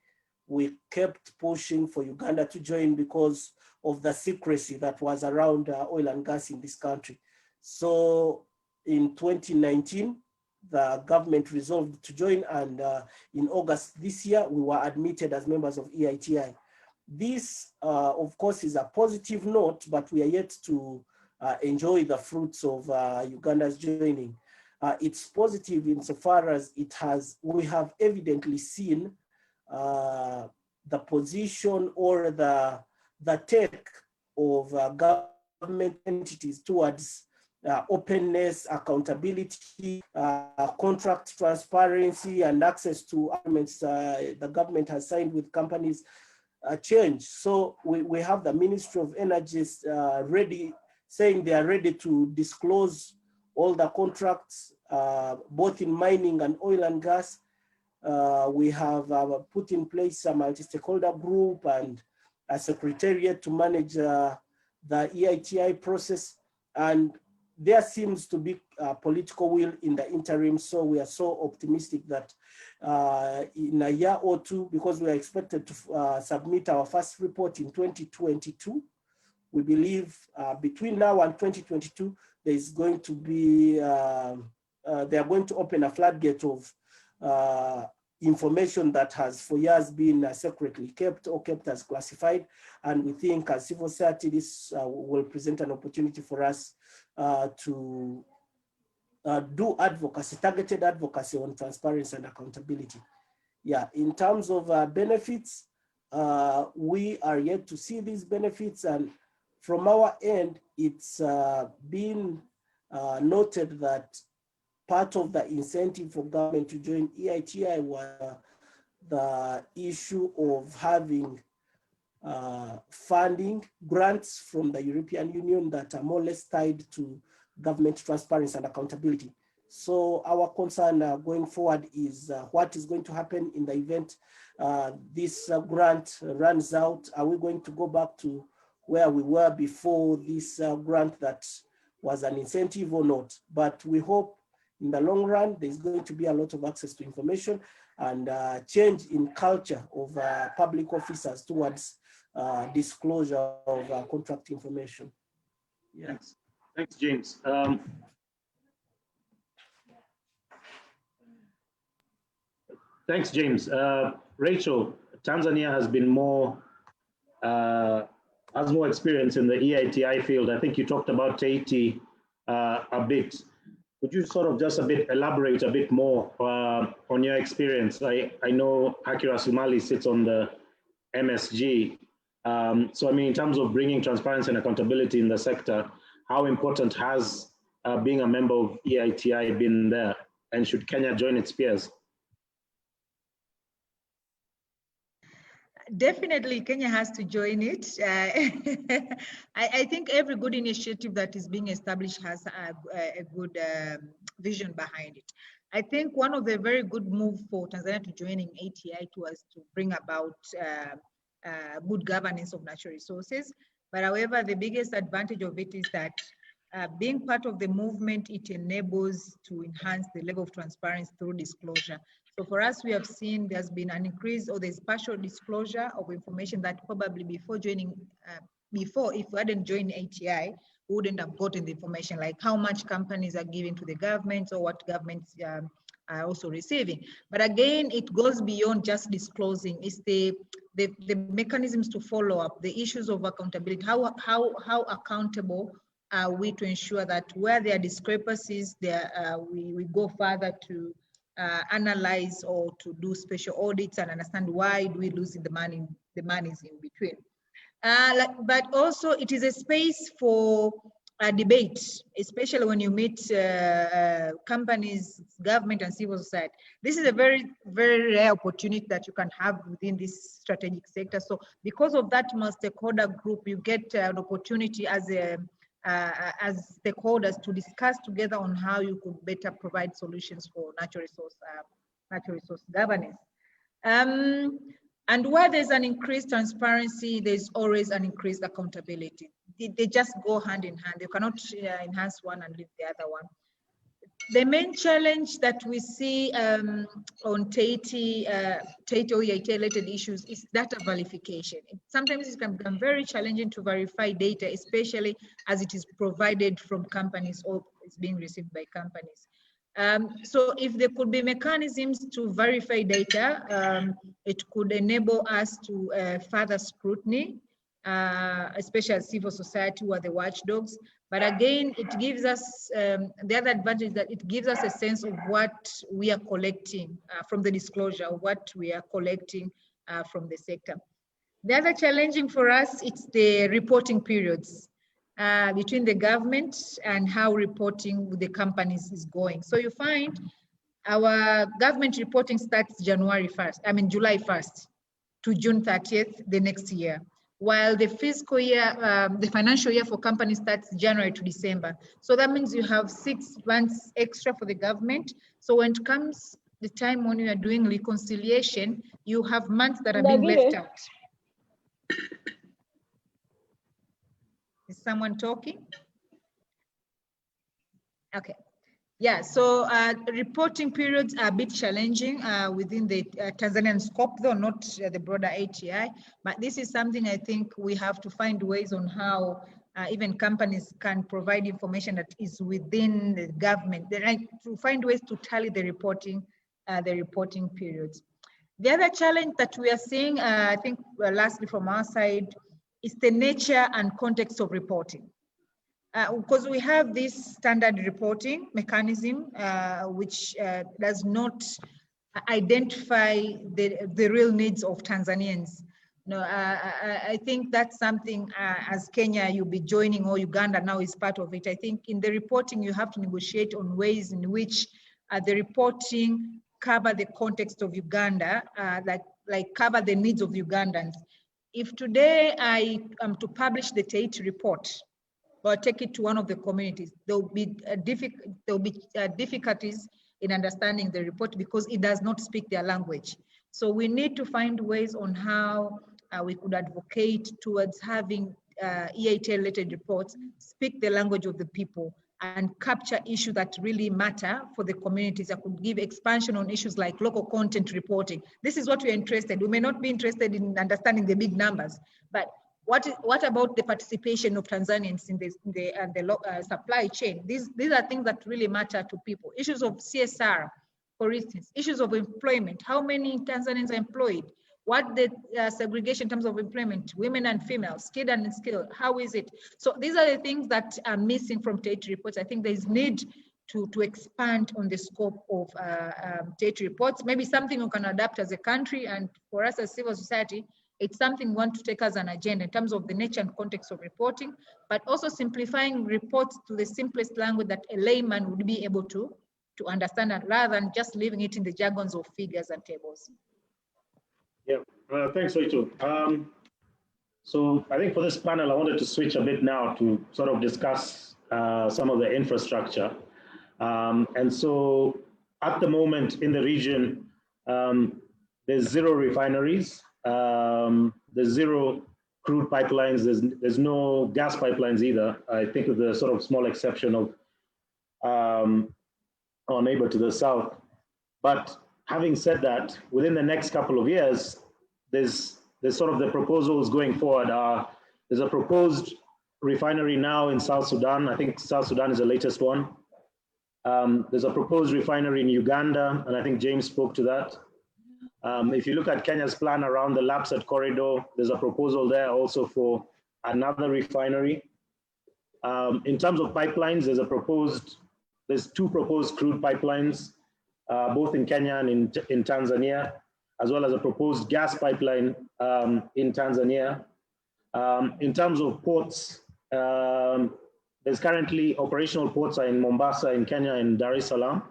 we kept pushing for Uganda to join because of the secrecy that was around oil and gas in this country. So in 2019, the government resolved to join, and in August this year, we were admitted as members of EITI. This, of course, is a positive note, but we are yet to enjoy the fruits of Uganda's joining. It's positive insofar as we have evidently seen the position or the take of government entities towards openness, accountability, contract transparency, and access to agreements the government has signed with companies change. So we have the Ministry of Energy ready, saying they are ready to disclose all the contracts, both in mining and oil and gas. We have put in place a multi-stakeholder group and a secretariat to manage the EITI process. And there seems to be political will in the interim. So we are so optimistic that in a year or two, because we are expected to submit our first report in 2022, we believe between now and 2022, there is going to be they are going to open a floodgate of information that has for years been secretly kept or kept as classified. And we think as civil society, this will present an opportunity for us to do advocacy, targeted advocacy on transparency and accountability. Yeah, in terms of benefits, we are yet to see these benefits, and from our end, it's been noted that part of the incentive for government to join EITI was the issue of having funding grants from the European Union that are more or less tied to government transparency and accountability. So our concern going forward is what is going to happen in the event this grant runs out. Are we going to go back to where we were before this grant that was an incentive or not? But we hope in the long run, there's going to be a lot of access to information and change in culture of public officers towards disclosure of contract information. Yeah. Thanks, James. Thanks, James. Rachael, Tanzania has been has more experience in the EITI field. I think you talked about Tahiti a bit. Could you sort of just elaborate a bit more on your experience? I know Hakirasilimani sits on the MSG. So I mean, in terms of bringing transparency and accountability in the sector, how important has being a member of EITI been there? And should Kenya join its peers? Definitely, Kenya has to join it. I think every good initiative that is being established has a good vision behind it. I think one of the very good moves for Tanzania to joining ATI was to bring about good governance of natural resources. But however, the biggest advantage of it is that being part of the movement, it enables to enhance the level of transparency through disclosure. So for us, we have seen there's been an increase, or there's partial disclosure of information that probably before joining, if we hadn't joined ATI, we wouldn't have gotten the information, like how much companies are giving to the government or what governments are also receiving. But again, it goes beyond just disclosing. It's the mechanisms to follow up, the issues of accountability. How accountable are we to ensure that where there are discrepancies, we go further to analyze or to do special audits and understand why do we lose the money is in between. But also it is a space for debate, especially when you meet companies, government and civil society. This is a very, very rare opportunity that you can have within this strategic sector. So because of that multi-stakeholder group, you get an opportunity as stakeholders to discuss together on how you could better provide solutions for natural resource governance. And where there's an increased transparency, there's always an increased accountability. They just go hand in hand. You cannot enhance one and leave the other one. The main challenge that we see on Tahiti or EIT-related issues is data verification. Sometimes it can become very challenging to verify data, especially as it is provided from companies or is being received by companies. So if there could be mechanisms to verify data, it could enable us to further scrutiny, especially as civil society who are the watchdogs. But again, it gives us, the other advantage is that it gives us a sense of what we are collecting from the disclosure, what we are collecting from the sector. The other challenging for us, it's the reporting periods between the government and how reporting with the companies is going. So you find our government reporting starts July 1st to June 30th the next year, while the fiscal year, the financial year for companies starts January to December. So that means you have 6 months extra for the government. So when it comes the time when you are doing reconciliation, you have months that are being left out. Is someone talking? Okay. Yeah, so reporting periods are a bit challenging within the Tanzanian scope, though not the broader ATI, but this is something I think we have to find ways on how even companies can provide information that is within the government. They like to find ways to tally the reporting periods. The other challenge that we are seeing, I think lastly from our side, is the nature and context of reporting. Because we have this standard reporting mechanism, which does not identify the real needs of Tanzanians. No, I think that's something as Kenya you'll be joining, or Uganda now is part of it. I think in the reporting you have to negotiate on ways in which the reporting cover the context of Uganda, like cover the needs of Ugandans. If today I am to publish the Tate report or take it to one of the communities, there will be difficulties in understanding the report because it does not speak their language. So we need to find ways on how we could advocate towards having EIT-related reports speak the language of the people and capture issues that really matter for the communities. I could give expansion on issues like local content reporting. This is what we're interested in. We may not be interested in understanding the big numbers, but what about the participation of Tanzanians in the supply chain? These are things that really matter to people. Issues of CSR, for instance, issues of employment. How many Tanzanians are employed? What the segregation in terms of employment, women and females, skilled and unskilled, how is it? So these are the things that are missing from Tate reports. I think there's need to expand on the scope of Tate reports, maybe something we can adapt as a country, and for us as civil society, it's something we want to take as an agenda in terms of the nature and context of reporting, but also simplifying reports to the simplest language that a layman would be able to understand, and rather than just leaving it in the jargons of figures and tables. Yeah, thanks, Rachel. So I think for this panel, I wanted to switch a bit now to sort of discuss some of the infrastructure. And so at the moment in the region, there's 0 refineries, there's 0 crude pipelines, there's no gas pipelines either. I think with the sort of small exception of our neighbor to the south. But having said that, within the next couple of years, there's sort of the proposals going forward. There's a proposed refinery now in South Sudan. I think South Sudan is the latest one. There's a proposed refinery in Uganda, and I think James spoke to that. If you look at Kenya's plan around the Lapsset corridor, there's a proposal there also for another refinery. In terms of pipelines, there's 2 proposed crude pipelines, both in Kenya and in Tanzania, as well as a proposed gas pipeline in Tanzania. In terms of ports, there's currently operational ports are in Mombasa in Kenya and Dar es Salaam.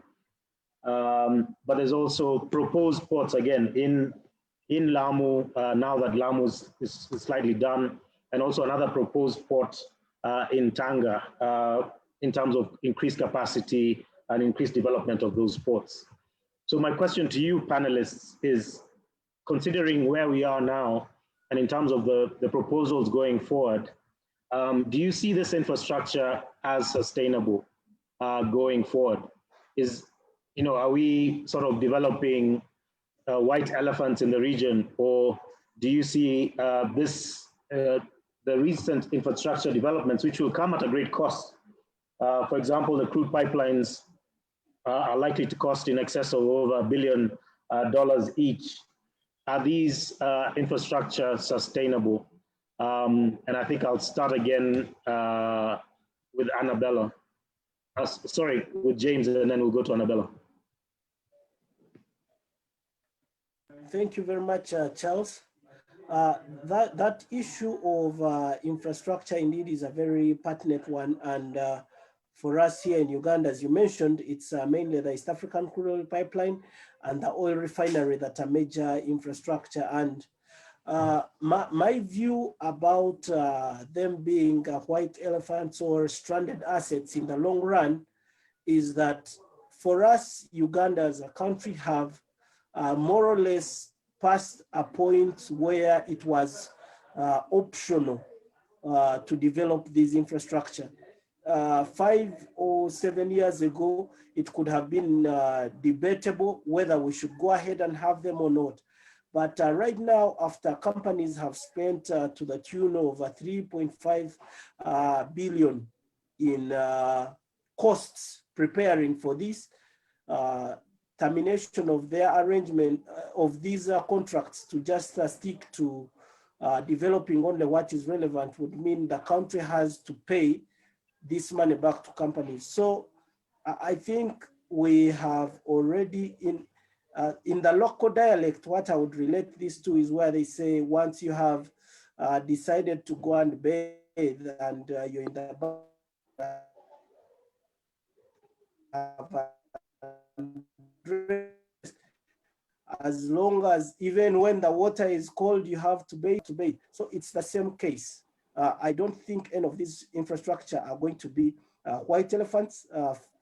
But there's also proposed ports again in Lamu, now that Lamu is slightly done, and also another proposed port in Tanga in terms of increased capacity and increased development of those ports. So my question to you panelists is, considering where we are now and in terms of the proposals going forward, do you see this infrastructure as sustainable going forward? Are we sort of developing white elephants in the region, or do you see the recent infrastructure developments, which will come at a great cost? For example, the crude pipelines are likely to cost in excess of over $1 billion each. Are these infrastructure sustainable? And I think I'll start again with Anabela. Sorry, with James, and then we'll go to Anabela. Thank you very much, Charles. That issue of infrastructure indeed is a very pertinent one. And for us here in Uganda, as you mentioned, it's mainly the East African crude oil pipeline and the oil refinery that are major infrastructure. And my view about them being white elephants or stranded assets in the long run is that for us, Uganda as a country have more or less past a point where it was optional to develop this infrastructure. 5 or 7 years ago, it could have been debatable whether we should go ahead and have them or not. But right now, after companies have spent to the tune of 3.5 billion in costs preparing for this, termination of their arrangement of these contracts to just stick to developing only what is relevant would mean the country has to pay this money back to companies. So I think we have already in the local dialect, what I would relate this to is where they say, once you have decided to go and bathe and you're in the as long as even when the water is cold, you have to bathe. So it's the same case. I don't think any of these infrastructure are going to be white elephants.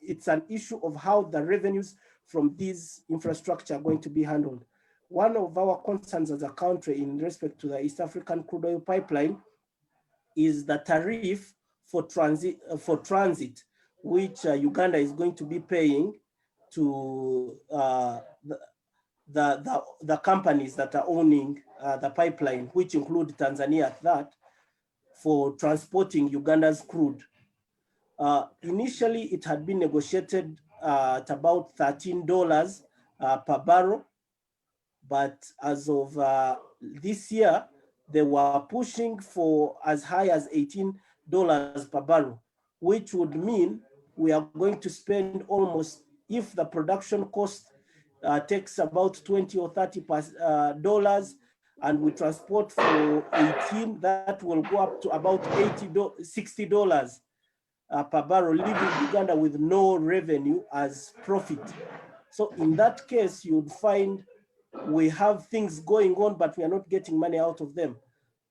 It's an issue of how the revenues from these infrastructure are going to be handled. One of our concerns as a country in respect to the East African crude oil pipeline is the tariff for transit, which Uganda is going to be paying to the companies that are owning the pipeline, which include Tanzania at that, for transporting Uganda's crude. Initially, it had been negotiated at about $13 per barrel, but as of this year, they were pushing for as high as $18 per barrel, which would mean we are going to spend almost, if the production cost takes about 20 or 30 dollars, and we transport for 18, that will go up to about $60 per barrel, leaving Uganda with no revenue as profit. So in that case, you'd find we have things going on, but we are not getting money out of them.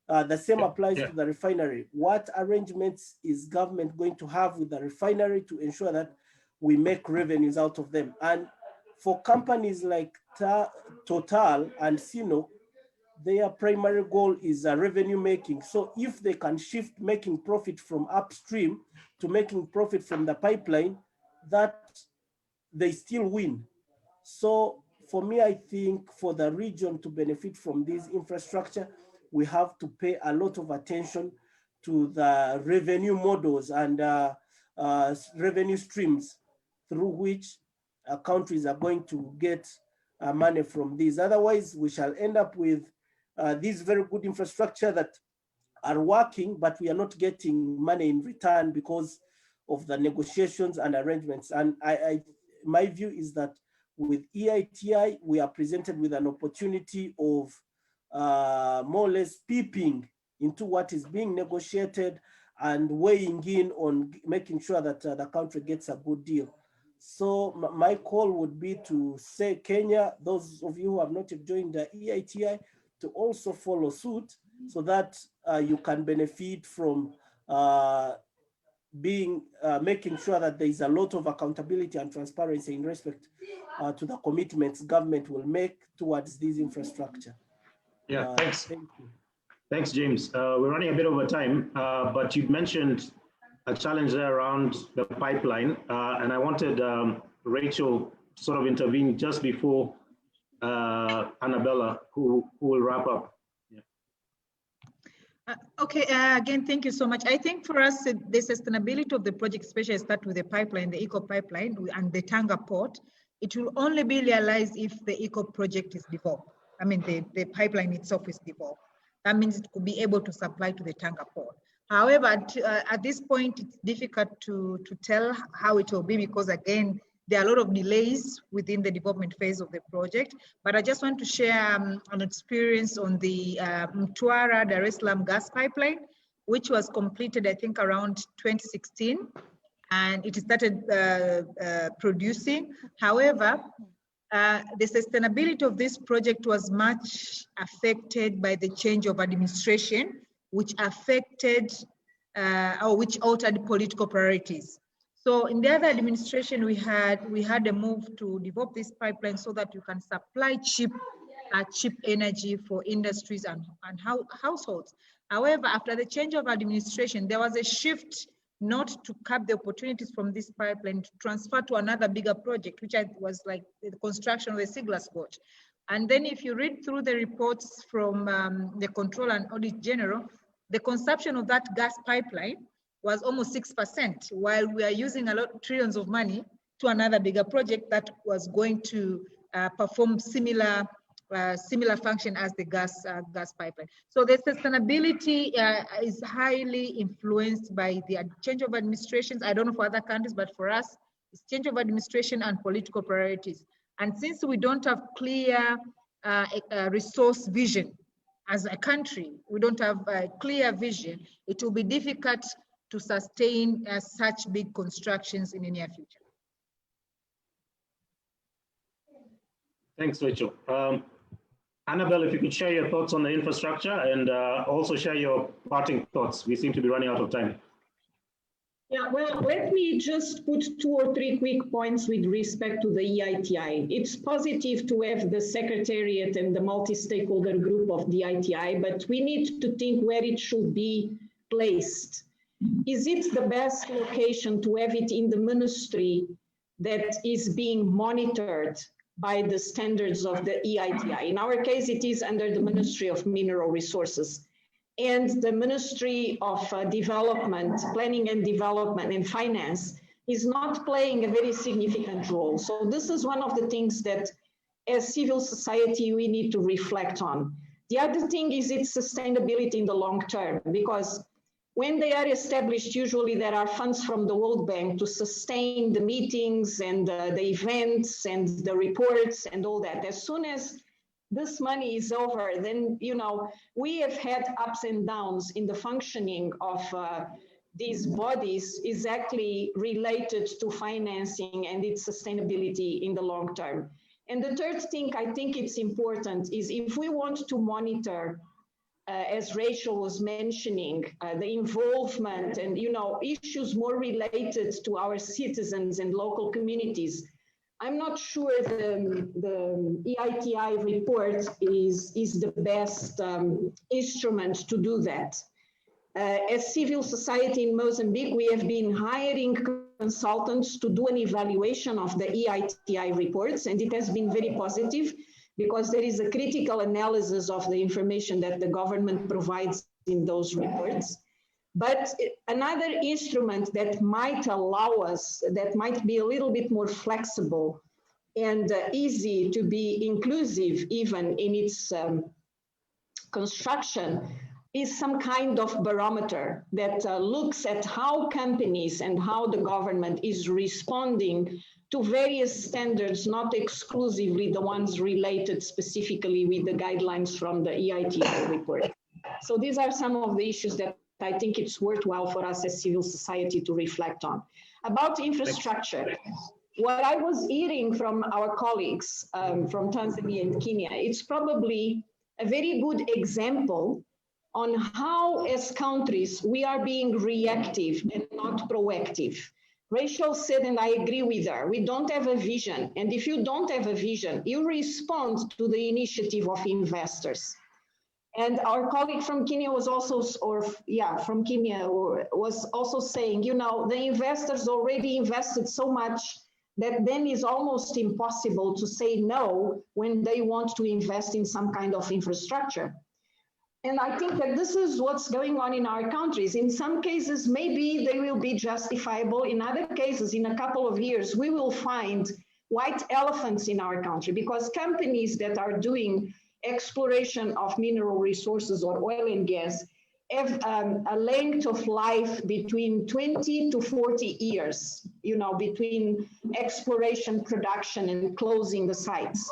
The same applies to the refinery. What arrangements is government going to have with the refinery to ensure that we make revenues out of them? And for companies like Total and Sino, their primary goal is revenue making. So if they can shift making profit from upstream to making profit from the pipeline, that they still win. So for me, I think for the region to benefit from this infrastructure, we have to pay a lot of attention to the revenue models and revenue streams through which countries are going to get money from these. Otherwise, we shall end up with these very good infrastructure that are working, but we are not getting money in return because of the negotiations and arrangements. And my view is that with EITI, we are presented with an opportunity of more or less peeping into what is being negotiated and weighing in on making sure that the country gets a good deal. So my call would be to say, Kenya, those of you who have not joined the EITI, to also follow suit so that you can benefit from making sure that there is a lot of accountability and transparency in respect to the commitments government will make towards this infrastructure. Yeah, thanks. Thank you. Thanks, James. We're running a bit over time, but you've mentioned a challenge there around the pipeline, and I wanted Rachael to sort of intervene just before Anabela, who will wrap up. Okay, again, thank you so much. I think for us, the sustainability of the project, especially start with the pipeline, the eco pipeline and the Tanga port, it will only be realized if the eco project is developed. I mean, the pipeline itself is developed. That means it could be able to supply to the Tanga port. However, at this point, it's difficult to tell how it will be because, again, there are a lot of delays within the development phase of the project. But I just want to share an experience on the Mtwara Dar es Salaam gas pipeline, which was completed, I think, around 2016. And it started producing. However, the sustainability of this project was much affected by the change of administration, which affected or which altered political priorities. So in the other administration, we had a move to develop this pipeline so that you can supply cheap energy for industries and households. However, after the change of administration, there was a shift not to cap the opportunities from this pipeline to transfer to another bigger project, which was like the construction of the Siglas Gorge, And then if you read through the reports from the Controller and Audit General, the consumption of that gas pipeline was almost 6%, while we are using a lot, trillions of money to another bigger project that was going to perform similar function as the gas pipeline. So the sustainability is highly influenced by the change of administrations. I don't know for other countries, but for us, it's change of administration and political priorities. And since we don't have clear resource vision as a country, we don't have a clear vision, it will be difficult to sustain such big constructions in the near future. Thanks, Rachel. Anabela, if you could share your thoughts on the infrastructure and also share your parting thoughts. We seem to be running out of time. Yeah, well, let me just put 2 or 3 quick points with respect to the EITI. It's positive to have the Secretariat and the multi-stakeholder group of the EITI, but we need to think where it should be placed. Is it the best location to have it in the ministry that is being monitored by the standards of the EITI? In our case, it is under the Ministry of Mineral Resources. And the Ministry of Development, Planning and Development and Finance is not playing a very significant role. So this is one of the things that as civil society, we need to reflect on. The other thing is its sustainability in the long term, because when they are established, usually there are funds from the World Bank to sustain the meetings and the events and the reports and all that. As soon as this money is over, then, you know, we have had ups and downs in the functioning of these bodies exactly related to financing and its sustainability in the long term. And the third thing I think it's important is if we want to monitor, as Rachael was mentioning, the involvement and, you know, issues more related to our citizens and local communities, I'm not sure the EITI report is the best instrument to do that. As civil society in Mozambique, we have been hiring consultants to do an evaluation of the EITI reports, and it has been very positive because there is a critical analysis of the information that the government provides in those reports. But another instrument that might allow us, that might be a little bit more flexible and easy to be inclusive even in its construction, is some kind of barometer that looks at how companies and how the government is responding to various standards, not exclusively the ones related specifically with the guidelines from the EITI report. So these are some of the issues that I think it's worthwhile for us as civil society to reflect on. About infrastructure, what I was hearing from our colleagues from Tanzania and Kenya, it's probably a very good example on how, as countries, we are being reactive and not proactive. Rachael said, and I agree with her, we don't have a vision. And if you don't have a vision, you respond to the initiative of investors. And our colleague from Kenya was also, was also saying, you know, the investors already invested so much that then it's almost impossible to say no when they want to invest in some kind of infrastructure. And I think that this is what's going on in our countries. In some cases, maybe they will be justifiable. In other cases, in a couple of years, we will find white elephants in our country because companies that are doing exploration of mineral resources or oil and gas have a length of life between 20 to 40 years, you know, between exploration, production, and closing the sites.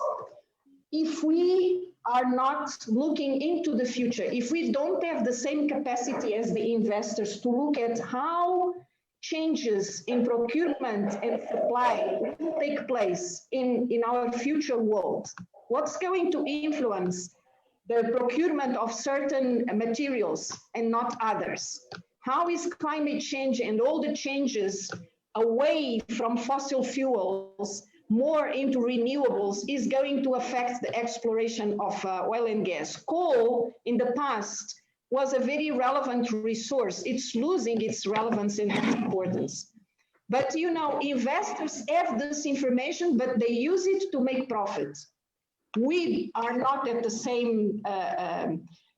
If we are not looking into the future, if we don't have the same capacity as the investors to look at how changes in procurement and supply will take place in our future world, what's going to influence the procurement of certain materials and not others? How is climate change and all the changes away from fossil fuels more into renewables is going to affect the exploration of oil and gas? Coal in the past was a very relevant resource. It's losing its relevance and its importance. But you know, investors have this information, but they use it to make profit. we are not at the same,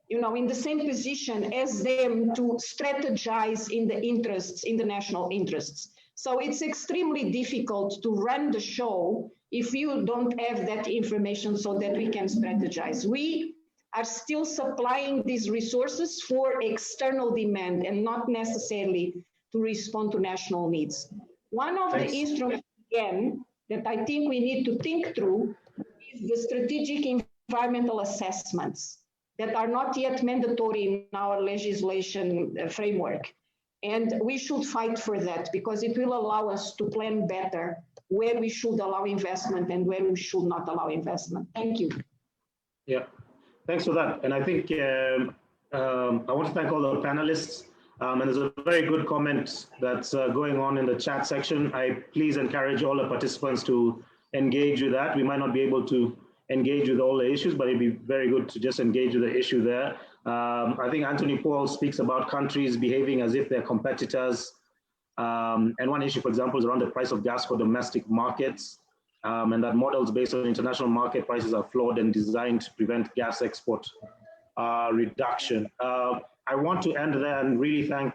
in the same position as them to strategize in the national interests. So it's extremely difficult to run the show if you don't have that information so that we can strategize. We are still supplying these resources for external demand and not necessarily to respond to national needs. One of the instruments, again, that I think we need to think through is the strategic environmental assessments that are not yet mandatory in our legislation framework. And we should fight for that because it will allow us to plan better where we should allow investment and where we should not allow investment. Thank you. Yeah, thanks for that. And I think I want to thank all the panelists. And there's a very good comment that's going on in the chat section. I please encourage all the participants to engage with that. We might not be able to engage with all the issues, but it'd be very good to just engage with the issue there. I think Anthony Paul speaks about countries behaving as if they're competitors. And one issue, for example, is around the price of gas for domestic markets, and that models based on international market prices are flawed and designed to prevent gas export reduction. I want to end there and really thank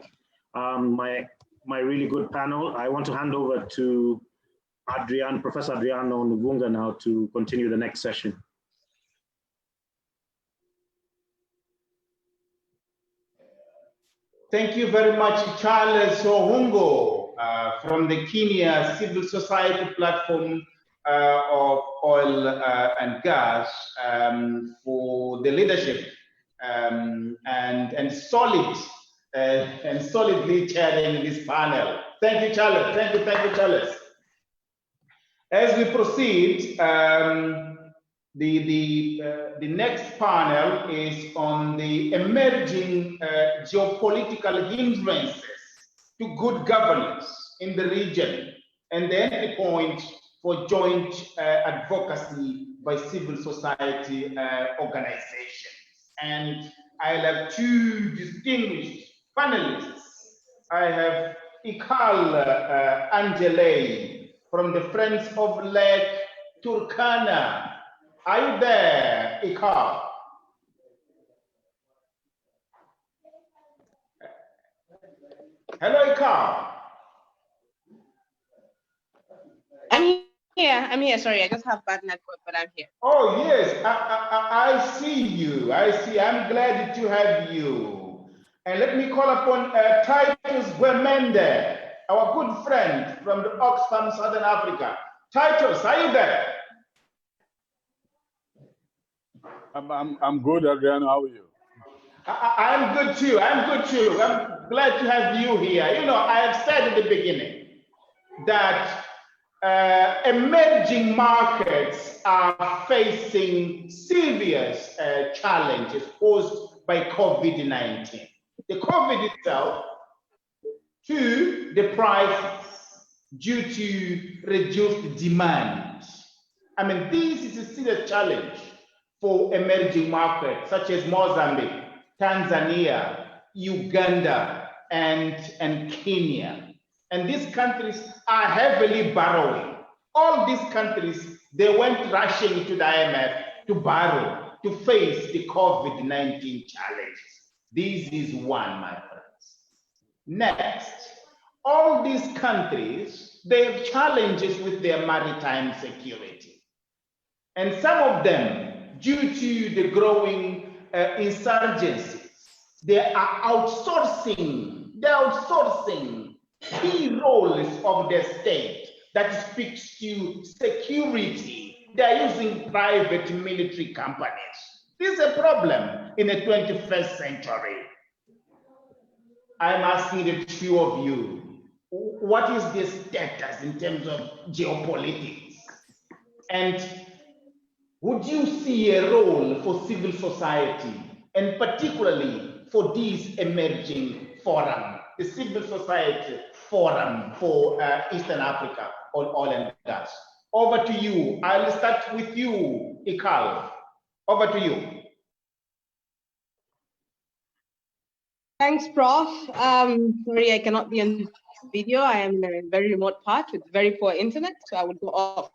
my really good panel. I want to hand over to Adriano, Professor Adriano Nuvunga now to continue the next session. Thank you very much, Charles Ohungo, from the Kenya Civil Society Platform of Oil and Gas, for the leadership and solidly chairing this panel. Thank you, Charles. Thank you, Charles. As we proceed, the next panel is on the emerging geopolitical hindrances to good governance in the region and the entry point for joint advocacy by civil society organizations. And I'll have two distinguished panelists. I have Ikal Angelei from the Friends of Lake Turkana. Are you there, Ikal? Hello, Ikal. I'm here. Sorry, I just have bad network, but I'm here. Oh, yes, I see you. I'm glad to have you. And let me call upon Titus Gwemende, our good friend from the Oxfam, Southern Africa. Titus, are you there? I'm good, Adriano. How are you? I'm good too. I'm glad to have you here. You know, I have said at the beginning that emerging markets are facing serious challenges posed by COVID-19. The COVID itself, to the prices due to reduced demand. I mean, this is a serious challenge for emerging markets such as Mozambique, Tanzania, Uganda, and Kenya. And these countries are heavily borrowing. All these countries, they went rushing to the IMF to borrow to face the COVID-19 challenges. This is one, my friends. Next, all these countries, they have challenges with their maritime security. And some of them, due to the growing insurgencies, they are outsourcing key roles of the state that speaks to security. They are using private military companies. This is a problem in the 21st century. I'm asking the two of you, what is the status in terms of geopolitics? And would you see a role for civil society, and particularly for these emerging forums, the Civil Society Forum for Eastern Africa on oil and gas? Over to you. I'll start with you, Ikal. Over to you. Thanks, Prof. Sorry, I cannot be on video. I am in a very remote part with very poor internet, so I would go off.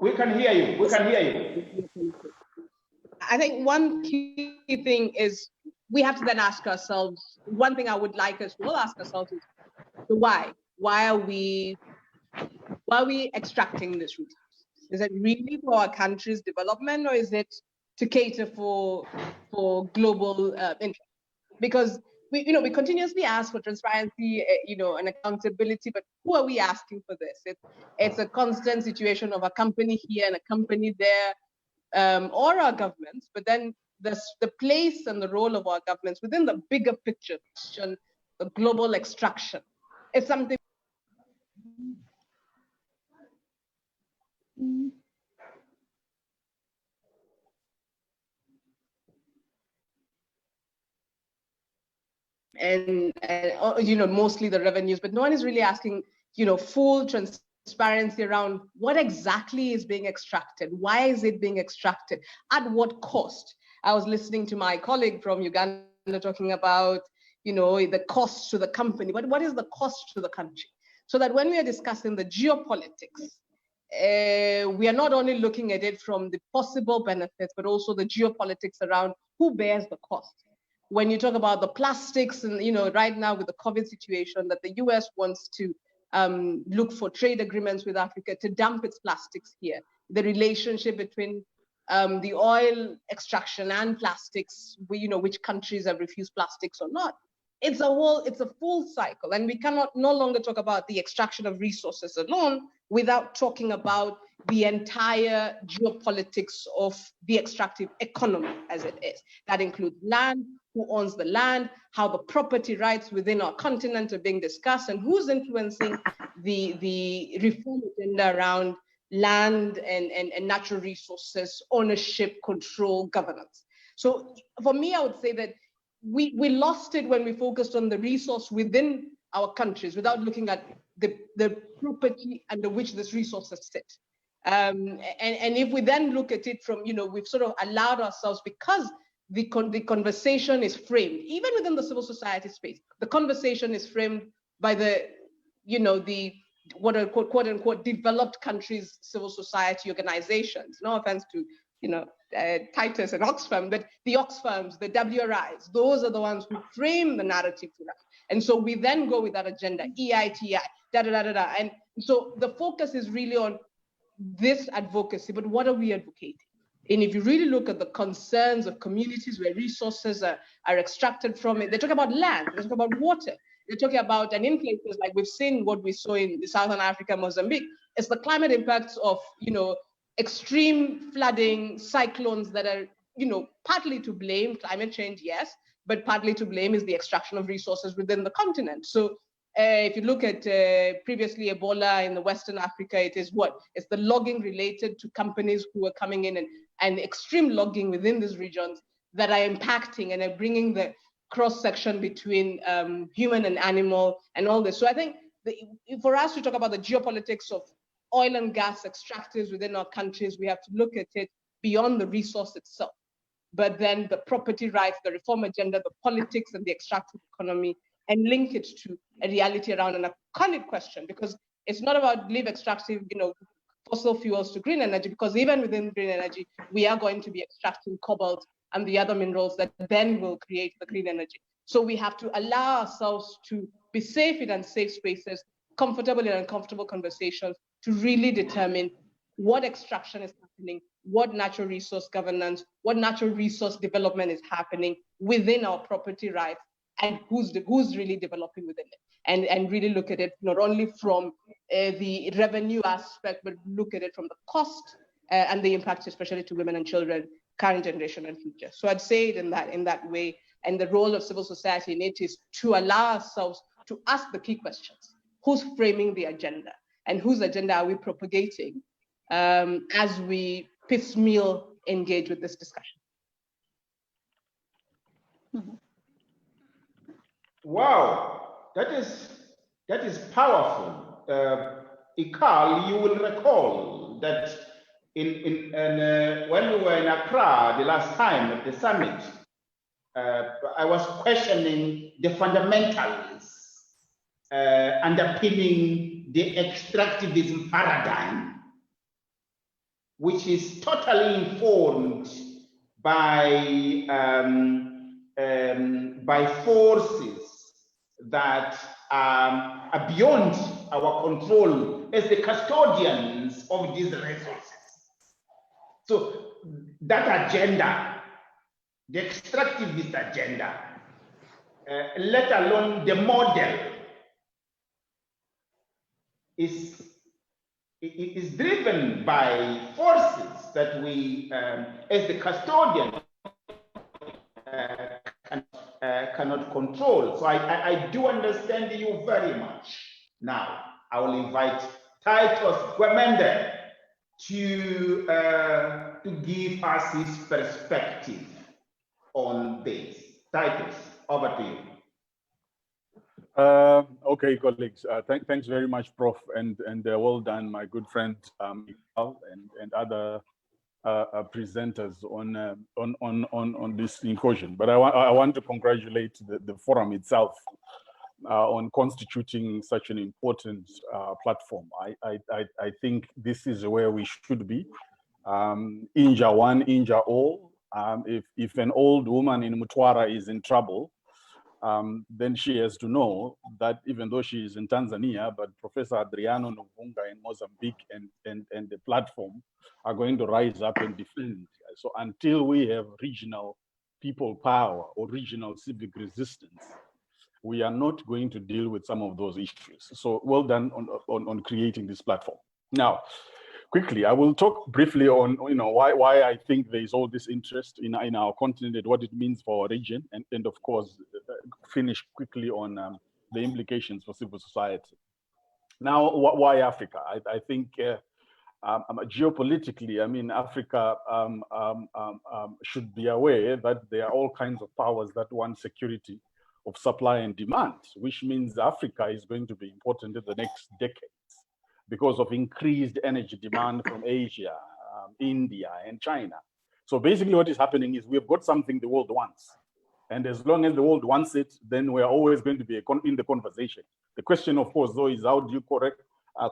We can hear you. We can hear you. I think one key thing is we have to then ask ourselves, one thing I would like us to all ask ourselves is the why. Why are we extracting this resource? Is it really for our country's development, or is it to cater for global interest? Because we continuously ask for transparency, and accountability, but who are we asking for this? It's a constant situation of a company here and a company there, or our governments, but then the place and the role of our governments within the bigger picture, the global extraction. It's something. And mostly the revenues, but no one is really asking, full transparency around what exactly is being extracted. Why is it being extracted? At what cost? I was listening to my colleague from Uganda talking about, the cost to the company, but what is the cost to the country? So that when we are discussing the geopolitics, we are not only looking at it from the possible benefits, but also the geopolitics around who bears the cost. When you talk about the plastics and, right now with the COVID situation, that the US wants to look for trade agreements with Africa to dump its plastics here. The relationship between the oil extraction and plastics, which countries have refused plastics or not. It's a full cycle, and we cannot no longer talk about the extraction of resources alone without talking about the entire geopolitics of the extractive economy as it is. That includes land, who owns the land, how the property rights within our continent are being discussed, and who's influencing the reform agenda around land and natural resources, ownership, control, governance. So for me, I would say that we lost it when we focused on the resource within our countries without looking at the property under which this resources sit. And if we then look at it from, we've sort of allowed ourselves, because the conversation is framed, even within the civil society space, the conversation is framed by the what are quote unquote developed countries civil society organizations. No offense to Titus and Oxfam, but the Oxfams, the WRIs, those are the ones who frame the narrative for us. And so we then go with that agenda, EITI, And so the focus is really on this advocacy, but what are we advocating? And if you really look at the concerns of communities where resources are extracted from it, they talk about land, they talk about water, they're talking about, and in places like we've seen what we saw in Southern Africa, Mozambique, it's the climate impacts of, extreme flooding, cyclones that are, partly to blame, climate change, yes, but partly to blame is the extraction of resources within the continent. So if you look at previously Ebola in the Western Africa, it is what? It's the logging related to companies who are coming in and extreme logging within these regions that are impacting and are bringing the cross-section between human and animal and all this. So I think for us to talk about the geopolitics of oil and gas extractors within our countries, we have to look at it beyond the resource itself, but then the property rights, the reform agenda, the politics and the extractive economy, and link it to a reality around an iconic question, because it's not about leave extractive, fossil fuels to green energy, because even within green energy, we are going to be extracting cobalt and the other minerals that then will create the green energy. So we have to allow ourselves to be safe in unsafe spaces, comfortable in uncomfortable conversations, to really determine what extraction is happening, what natural resource governance, what natural resource development is happening within our property rights, and who's really developing within it, and really look at it not only from the revenue aspect, but look at it from the cost and the impact, especially to women and children, current generation and future. So I'd say it in that way, and the role of civil society in it is to allow ourselves to ask the key questions. Who's framing the agenda, and whose agenda are we propagating as we piecemeal engage with this discussion? Mm-hmm. Wow, that is powerful. Ikal, you will recall that in when we were in Accra the last time at the summit, I was questioning the fundamentals underpinning the extractivism paradigm which is totally informed by forces that are beyond our control as the custodians of these resources. So that agenda, the extractivist agenda, let alone the model, is driven by forces that we, as the custodian, cannot control. So I do understand you very much. Now, I will invite Titus Gwemende to give us his perspective on this. Titus, over to you. Okay, colleagues. Thanks very much, Prof, and well done, my good friend Ikal and other presenters on this incursion. But I want to congratulate the forum itself on constituting such an important platform. I think this is where we should be. Inja one, inja all. If an old woman in Mtwara is in trouble, then she has to know that even though she is in Tanzania, but Professor Adriano Nuvunga in Mozambique and the platform are going to rise up and defend. So until we have regional people power or regional civic resistance, we are not going to deal with some of those issues. So well done on creating this platform. Now, quickly, I will talk briefly on why I think there is all this interest in our continent and what it means for our region, and of course finish quickly on the implications for civil society. Now, why Africa? I think geopolitically, I mean, Africa should be aware that there are all kinds of powers that want security of supply and demand, which means Africa is going to be important in the next decades because of increased energy demand from Asia, India, and China. So basically what is happening is we've got something the world wants. And as long as the world wants it, then we're always going to be in the conversation. The question, of course, though, is how do you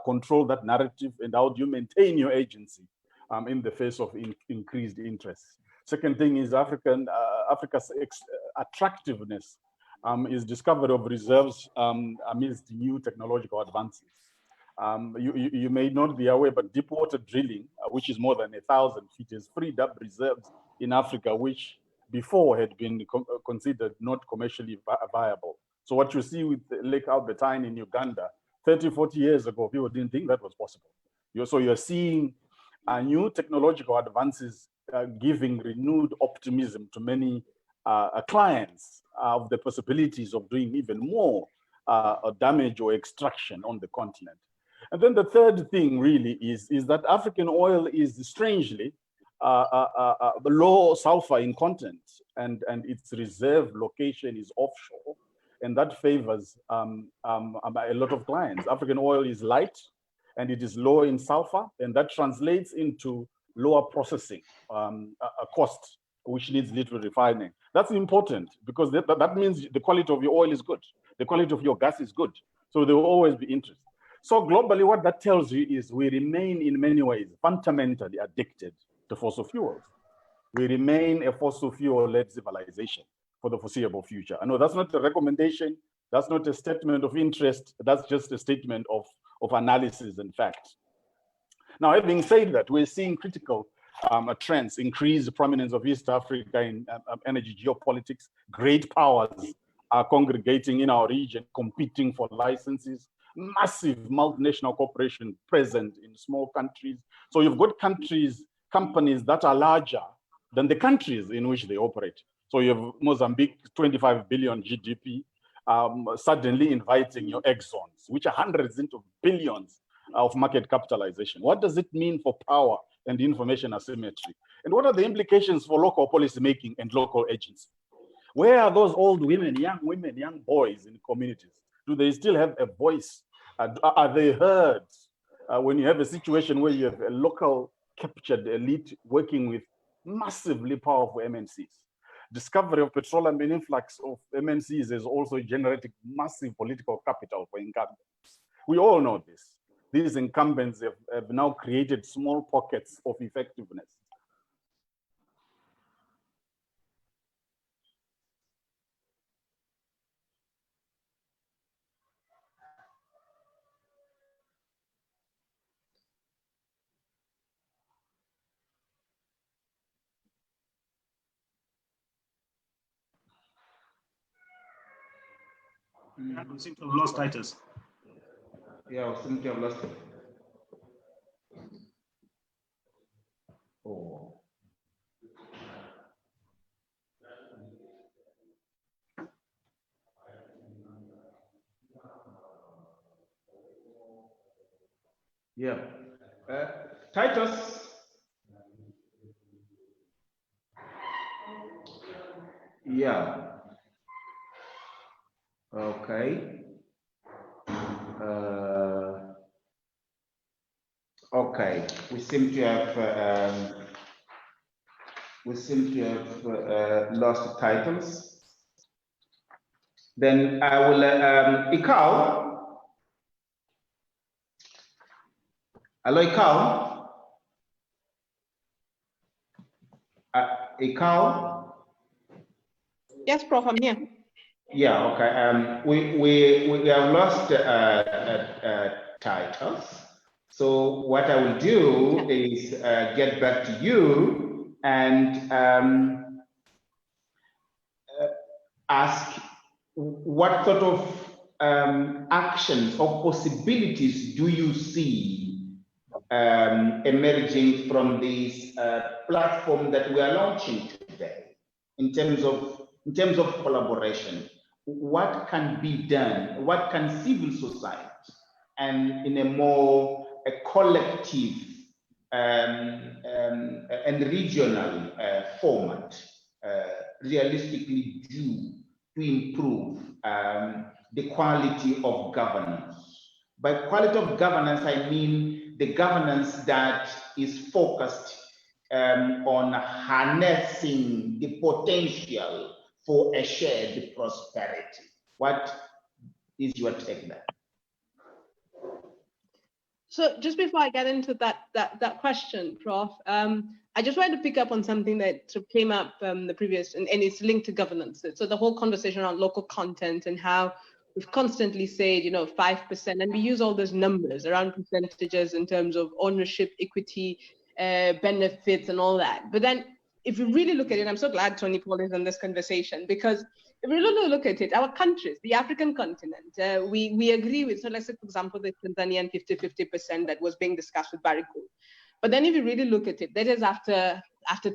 control that narrative, and how do you maintain your agency in the face of increased interest? Second thing is Africa's attractiveness is discovery of reserves amidst new technological advances. You may not be aware, but deep water drilling, which is more than 1,000 feet, has freed up reserves in Africa, which before had been considered not commercially viable. So what you see with Lake Albertine in Uganda, 30, 40 years ago, people didn't think that was possible. So you're seeing new technological advances giving renewed optimism to many clients of the possibilities of doing even more damage or extraction on the continent. And then the third thing really is that African oil is strangely low sulfur in content, and its reserve location is offshore, and that favors a lot of clients. African oil is light and it is low in sulfur, and that translates into lower processing cost, which needs little refining. That's important because that means the quality of your oil is good. The quality of your gas is good. So there will always be interest. So globally, what that tells you is we remain in many ways fundamentally addicted to fossil fuels. We remain a fossil fuel-led civilization for the foreseeable future. I know that's not a recommendation. That's not a statement of interest. That's just a statement of analysis and facts. Now, having said that, we're seeing critical trends, increased prominence of East Africa in energy geopolitics. Great powers are congregating in our region, competing for licenses. Massive multinational corporations present in small countries. So you've got companies that are larger than the countries in which they operate. So you have Mozambique, 25 billion GDP, suddenly inviting your Exxons, which are hundreds into billions of market capitalization. What does it mean for power and information asymmetry? And what are the implications for local policy making and local agency? Where are those old women, young boys in communities? Do they still have a voice? Are they heard? When you have a situation where you have a local captured elite working with massively powerful MNCs. Discovery of petroleum and influx of MNCs is also generating massive political capital for incumbents. We all know this. these incumbents have now created small pockets of effectiveness. We seem to have lost Titus. Yeah, we seem to have lost it. Oh. Yeah. Titus. Yeah. Okay. Okay. We seem to have lost Titus. Then I will Ikal. Hello, Ikal. Ikal. Yes, Prof, I'm here. Yeah, okay. We have lost Titus. So what I will do is get back to you and ask what sort of actions or possibilities do you see emerging from this platform that we are launching today in terms of collaboration? What can be done? What can civil society and in a more collective and regional format realistically do to improve the quality of governance? By quality of governance, I mean the governance that is focused on harnessing the potential for a shared prosperity. What is your take there? So just before I get into that question, Prof, I just wanted to pick up on something that sort of came up the previous, and it's linked to governance. So the whole conversation around local content and how we've constantly said, 5%, and we use all those numbers around percentages in terms of ownership, equity, benefits, and all that. But then if you really look at it, I'm so glad Tony Paul is in this conversation, because if we really look at it, our countries, the African continent, we agree with, so let's say, for example, the Tanzanian 50% that was being discussed with Brics. But then if you really look at it, that is after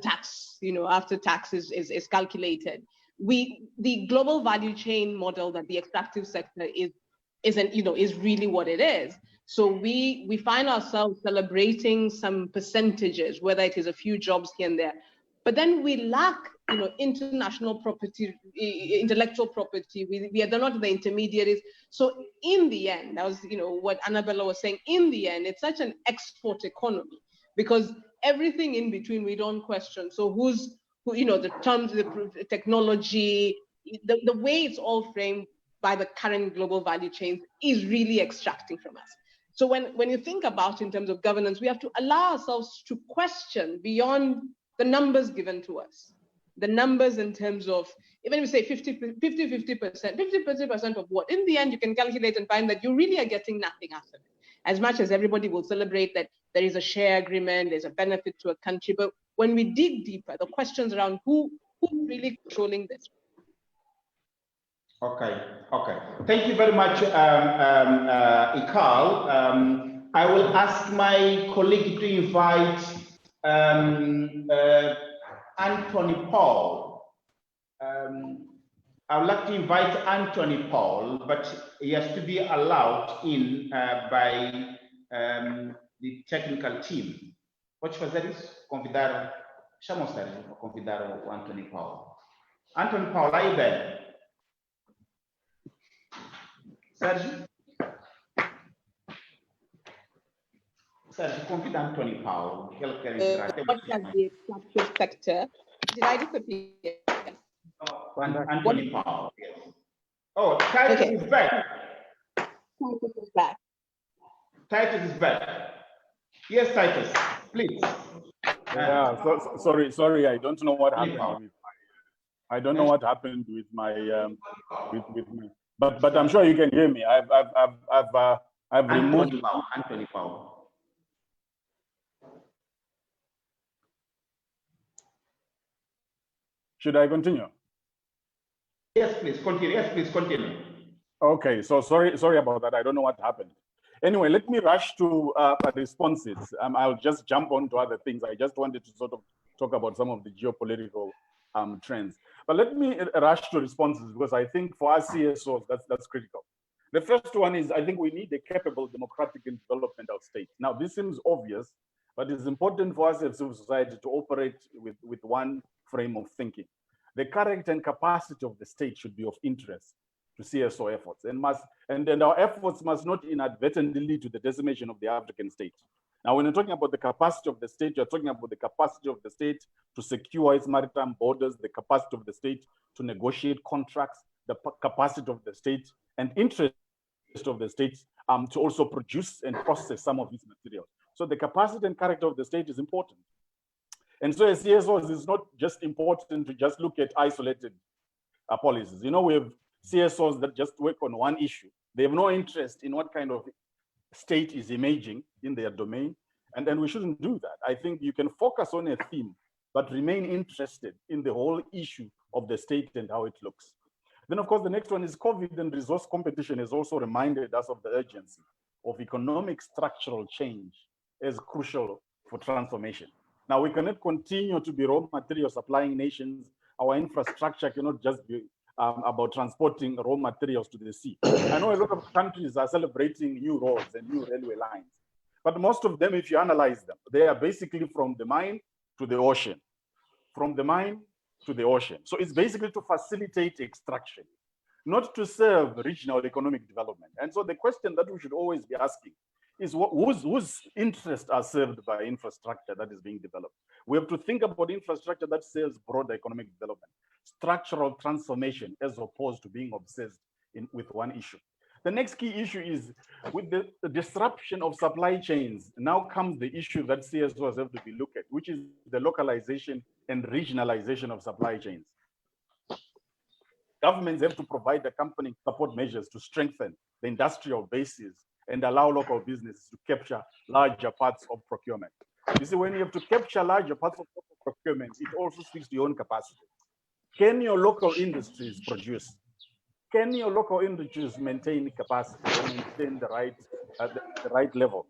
tax, after tax is calculated. The global value chain model that the extractive sector is really what it is. So we find ourselves celebrating some percentages, whether it is a few jobs here and there, but then we lack, international property, intellectual property. We are not the intermediaries. So in the end, that was, what Anabela was saying. In the end, it's such an export economy because everything in between we don't question. So who, the terms, the technology, the way it's all framed by the current global value chains is really extracting from us. So when you think about in terms of governance, we have to allow ourselves to question beyond the numbers given to us. The numbers in terms of, even if we say 50% of what? In the end, you can calculate and find that you really are getting nothing out of it. As much as everybody will celebrate that there is a share agreement, there's a benefit to a country, but when we dig deeper, the questions around who's really controlling this. Okay. Thank you very much, Ikal. I will ask my colleague to invite Anthony Paul. I would like to invite Anthony Paul, but he has to be allowed in by the technical team. Pode fazer isso? Chama o Sérgio para convidar o Anthony Paul. Anthony Paul, are you there? Sérgio? Sérgio, convida Anthony Paul, que ele quer entrar. What does the extractive sector? Did I disappear? Anthony Paul, yes. Oh, Titus is back. Titus is back. Titus is back. Yes, Titus, please. Yeah, sorry, I don't know what happened with I don't know what happened with my with me. But I'm sure you can hear me. I've removed Anthony Power. Should I continue? Yes, please continue. Yes, please continue. Okay, so sorry about that. I don't know what happened. Anyway, let me rush to responses. I'll just jump on to other things. I just wanted to sort of talk about some of the geopolitical trends. But let me rush to responses because I think for us CSOs, that's critical. The first one is I think we need a capable democratic and developmental state. Now, this seems obvious, but it's important for us as civil society to operate with one frame of thinking. The character and capacity of the state should be of interest to CSO efforts, and our efforts must not inadvertently lead to the decimation of the African state. Now, when you're talking about the capacity of the state, you're talking about the capacity of the state to secure its maritime borders, the capacity of the state to negotiate contracts, the capacity of the state and interest of the state to also produce and process some of these materials. So the capacity and character of the state is important. And so as CSOs, it's not just important to just look at isolated policies. You know, we have CSOs that just work on one issue. They have no interest in what kind of state is emerging in their domain. And then we shouldn't do that. I think you can focus on a theme, but remain interested in the whole issue of the state and how it looks. Then, of course, the next one is COVID and resource competition has also reminded us of the urgency of economic structural change as crucial for transformation. Now, we cannot continue to be raw material supplying nations. Our infrastructure cannot just be about transporting raw materials to the sea. I know a lot of countries are celebrating new roads and new railway lines, but most of them, if you analyze them, they are basically from the mine to the ocean, from the mine to the ocean. So it's basically to facilitate extraction, not to serve regional economic development. And so the question that we should always be asking is whose interests are served by infrastructure that is being developed? We have to think about infrastructure that serves broader economic development, structural transformation, as opposed to being obsessed with one issue. The next key issue is with the disruption of supply chains. Now comes the issue that CSOs have to be looked at, which is the localization and regionalization of supply chains. Governments have to provide accompanying support measures to strengthen the industrial bases and allow local businesses to capture larger parts of procurement. You see, when you have to capture larger parts of procurement, it also speaks to your own capacity. Can your local industries produce? Can your local industries maintain capacity or maintain the right level?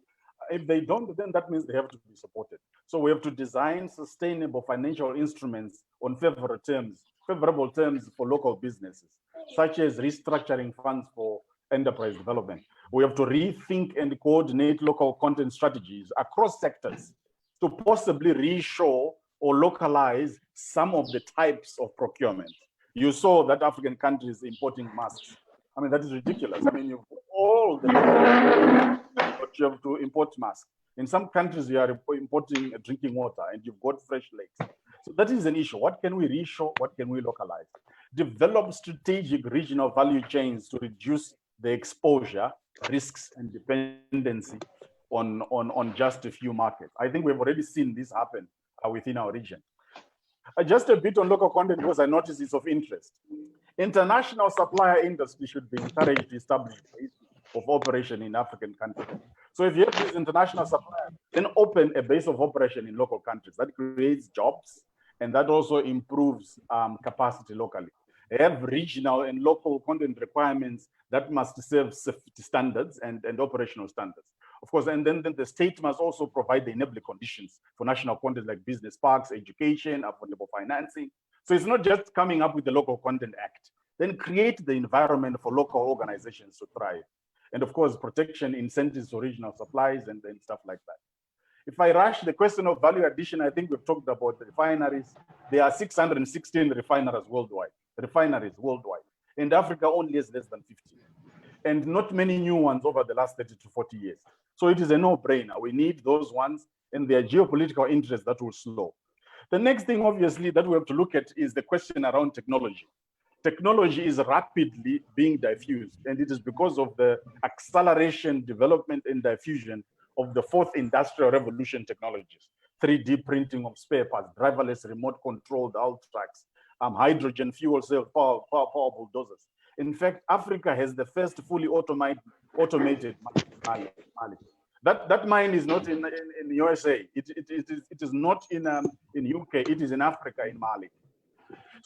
If they don't, then that means they have to be supported. So we have to design sustainable financial instruments on favorable terms for local businesses, such as restructuring funds for enterprise development. We have to rethink and coordinate local content strategies across sectors to possibly reshore or localize some of the types of procurement. You saw that African countries importing masks. I mean, that is ridiculous. I mean, you've all the but you have to import masks. In some countries, you are importing drinking water and you've got fresh lakes. So that is an issue. What can we reshore? What can we localize? Develop strategic regional value chains to reduce the exposure, risks, and dependency on just a few markets. I think we've already seen this happen within our region. Just a bit on local content because I noticed it's of interest. International supplier industry should be encouraged to establish bases of operation in African countries. So if you have these international suppliers, then open a base of operation in local countries. That creates jobs and that also improves capacity locally. They have regional and local content requirements that must serve safety standards and operational standards. Of course, and then the state must also provide the enabling conditions for national content like business parks, education, affordable financing. So it's not just coming up with the Local Content Act, then create the environment for local organizations to thrive. And of course, protection incentives for regional supplies and stuff like that. If I rush the question of value addition, I think we've talked about the refineries. There are 616 refineries worldwide. And Africa only has less than 50. And not many new ones over the last 30 to 40 years. So it is a no-brainer. We need those ones and their geopolitical interests that will slow. The next thing, obviously, that we have to look at is the question around technology. technology is rapidly being diffused, and it is because of the acceleration, development, and diffusion of the fourth industrial revolution technologies: 3D printing of spare parts, driverless remote controlled haul trucks, hydrogen fuel cell power bulldozers. In fact, Africa has the first fully automated mine. That mine is not in USA. It is not in UK. It is in Africa, in Mali.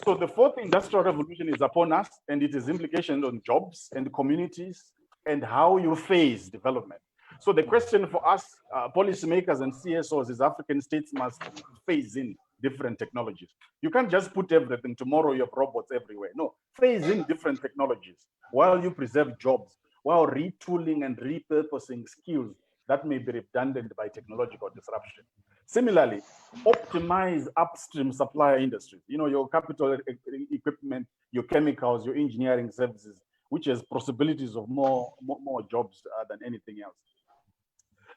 So the fourth industrial revolution is upon us, and it has implications on jobs and communities and how you phase development. So the question for us, policymakers and CSOs, is African states must phase in different technologies. You can't just put everything. Tomorrow you have robots everywhere. No, phase in different technologies while you preserve jobs, while retooling and repurposing skills that may be redundant by technological disruption. Similarly, optimize upstream supplier industries. You know, your capital equipment, your chemicals, your engineering services, which has possibilities of more jobs than anything else.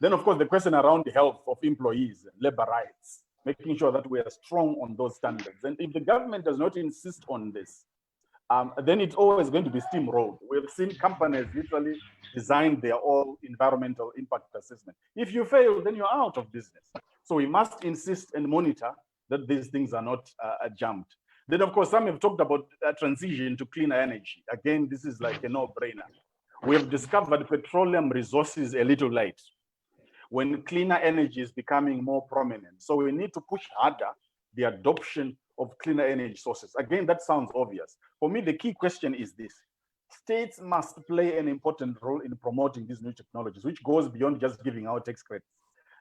Then, of course, the question around the health of employees, labor rights, making sure that we are strong on those standards. And if the government does not insist on this, then it's always going to be steamrolled. We've seen companies literally design their own environmental impact assessment. If you fail, then you're out of business. So we must insist and monitor that these things are not jumped. Then, of course, some have talked about transition to cleaner energy. Again, this is like a no-brainer. We have discovered petroleum resources a little late when cleaner energy is becoming more prominent. So we need to push harder the adoption of cleaner energy sources. Again, that sounds obvious. For me, the key question is this: states must play an important role in promoting these new technologies, which goes beyond just giving out tax credits.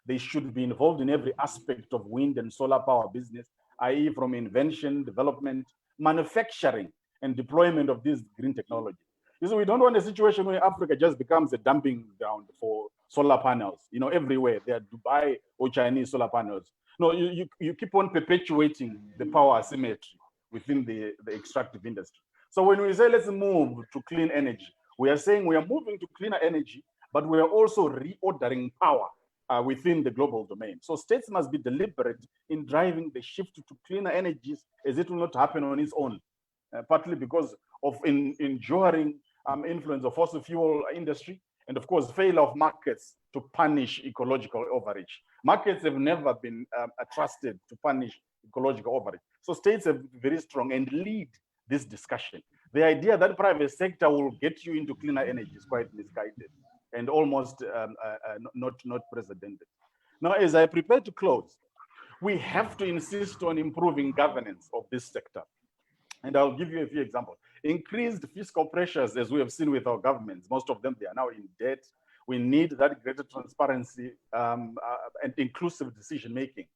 They should be involved in every aspect of wind and solar power business, i.e. from invention, development, manufacturing, and deployment of these green technologies. So we don't want a situation where Africa just becomes a dumping ground for solar panels. You know, everywhere there are Dubai or Chinese solar panels. No, you keep on perpetuating the power asymmetry within the extractive industry. So when we say let's move to clean energy, we are saying we are moving to cleaner energy, but we are also reordering power within the global domain. So states must be deliberate in driving the shift to cleaner energies, as it will not happen on its own, partly because of enduring influence of fossil fuel industry, and of course, failure of markets to punish ecological overreach. Markets have never been trusted to punish ecological overreach. So states are very strong and lead this discussion. The idea that private sector will get you into cleaner energy is quite misguided and almost not precedented. Now, as I prepare to close, we have to insist on improving governance of this sector. And I'll give you a few examples. Increased fiscal pressures, as we have seen with our governments, most of them, they are now in debt. We need that greater transparency and inclusive decision-making.